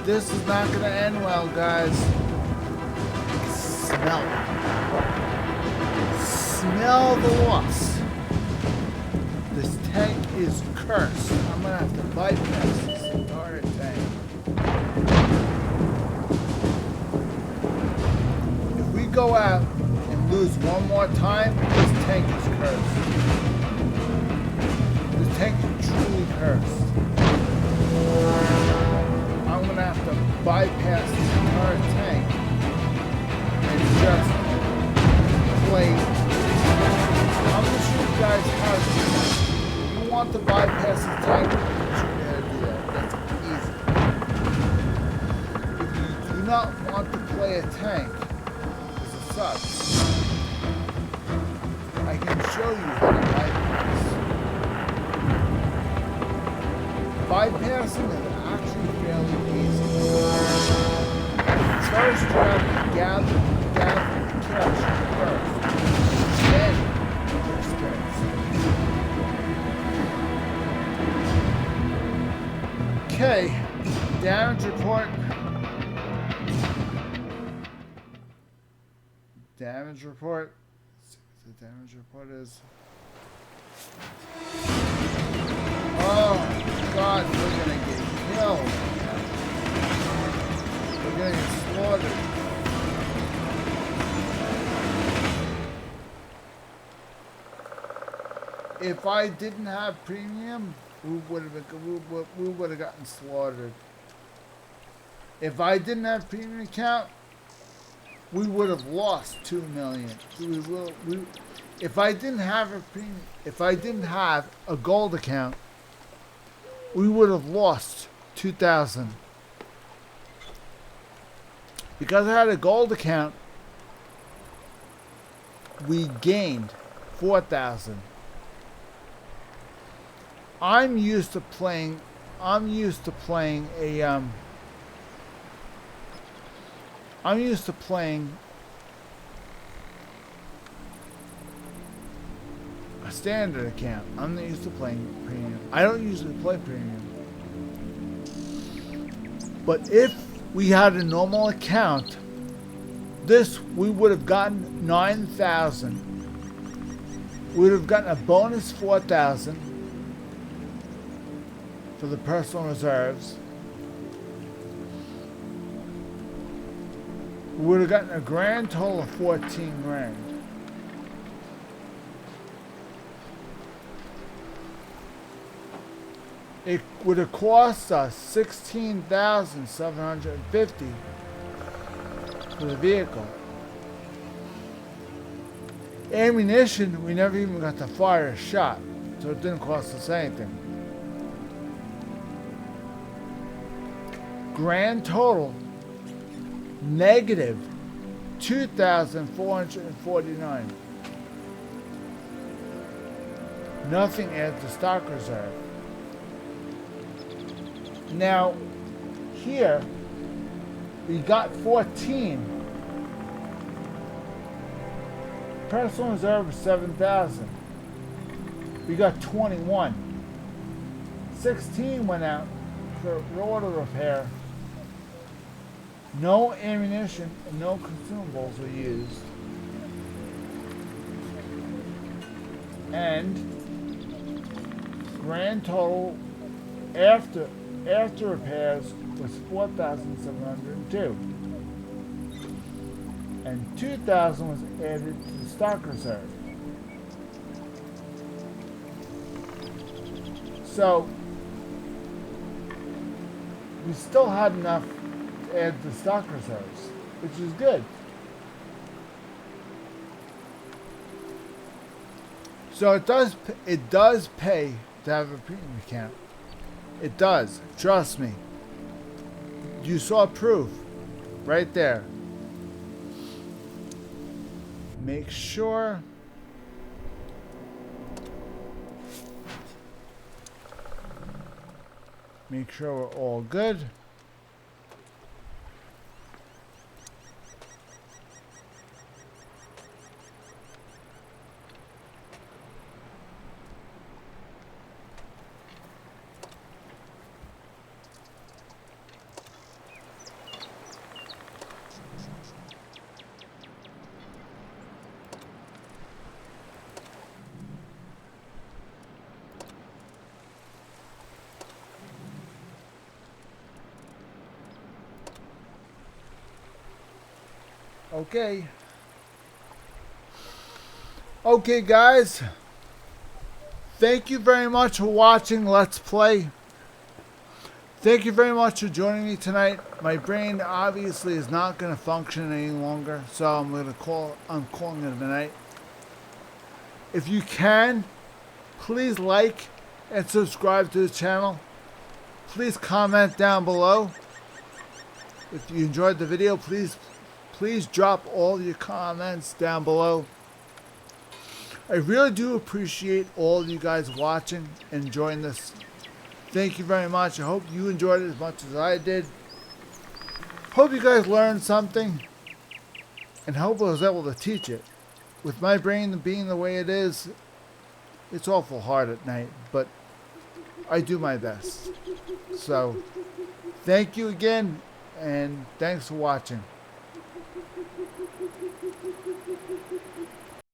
this is not going to end well, guys. Smell it. Smell the loss. This tank is cursed. I'm going to have to bypass this entire tank. If we go out and lose one more time, this tank is cursed. This tank is truly cursed. bypass the entire tank and just play. I'm going to show you guys how to do that. If you want to bypass the tank, I'm going to show you how to do that. That's easy. If you do not want to play a tank, because it sucks, I can show you how to bypass. Bypassing is actually fairly easy. First, you have to gather the cash first. Then, your skills. Okay, damage report. Damage report. Let's see what the damage report is. Oh God, we're gonna get killed. We're gonna get slaughtered. If I didn't have premium, we would have gotten slaughtered. If I didn't have premium account, we would have lost 2 million. If I didn't have a premium, if I didn't have a gold account, we would have lost 2,000. Because I had a gold account, we gained 4,000. I'm used to playing a standard account. I'm not used to playing premium. I don't usually play premium. But if we had a normal account, we would have gotten 9,000. We would have gotten a bonus 4,000 for the personal reserves. We would have gotten a grand total of 14 grand. It would have cost us 16,750 for the vehicle. Ammunition, we never even got to fire a shot, so it didn't cost us anything. Grand total, negative 2,449. Nothing adds to stock reserve. Now, here, we got 14. Personal reserve was 7,000. We got 21. 16 went out for auto repair. No ammunition and no consumables were used. And grand total after repairs was 4,702. And 2,000 was added to the stock reserve. So we still had enough to add to stock reserves, which is good. So it does pay to have a premium account. It does. Trust me. You saw proof right there. Make sure we're all good. Okay. Okay, guys. Thank you very much for watching Let's Play. Thank you very much for joining me tonight. My brain obviously is not going to function any longer, so I'm calling it a night. If you can, please like and subscribe to the channel. Please comment down below. If you enjoyed the video, please drop all your comments down below. I really do appreciate all you guys watching and enjoying this. Thank you very much. I hope you enjoyed it as much as I did. Hope you guys learned something, and hope I was able to teach it. With my brain being the way it is, it's awful hard at night, but I do my best. So, thank you again, and thanks for watching.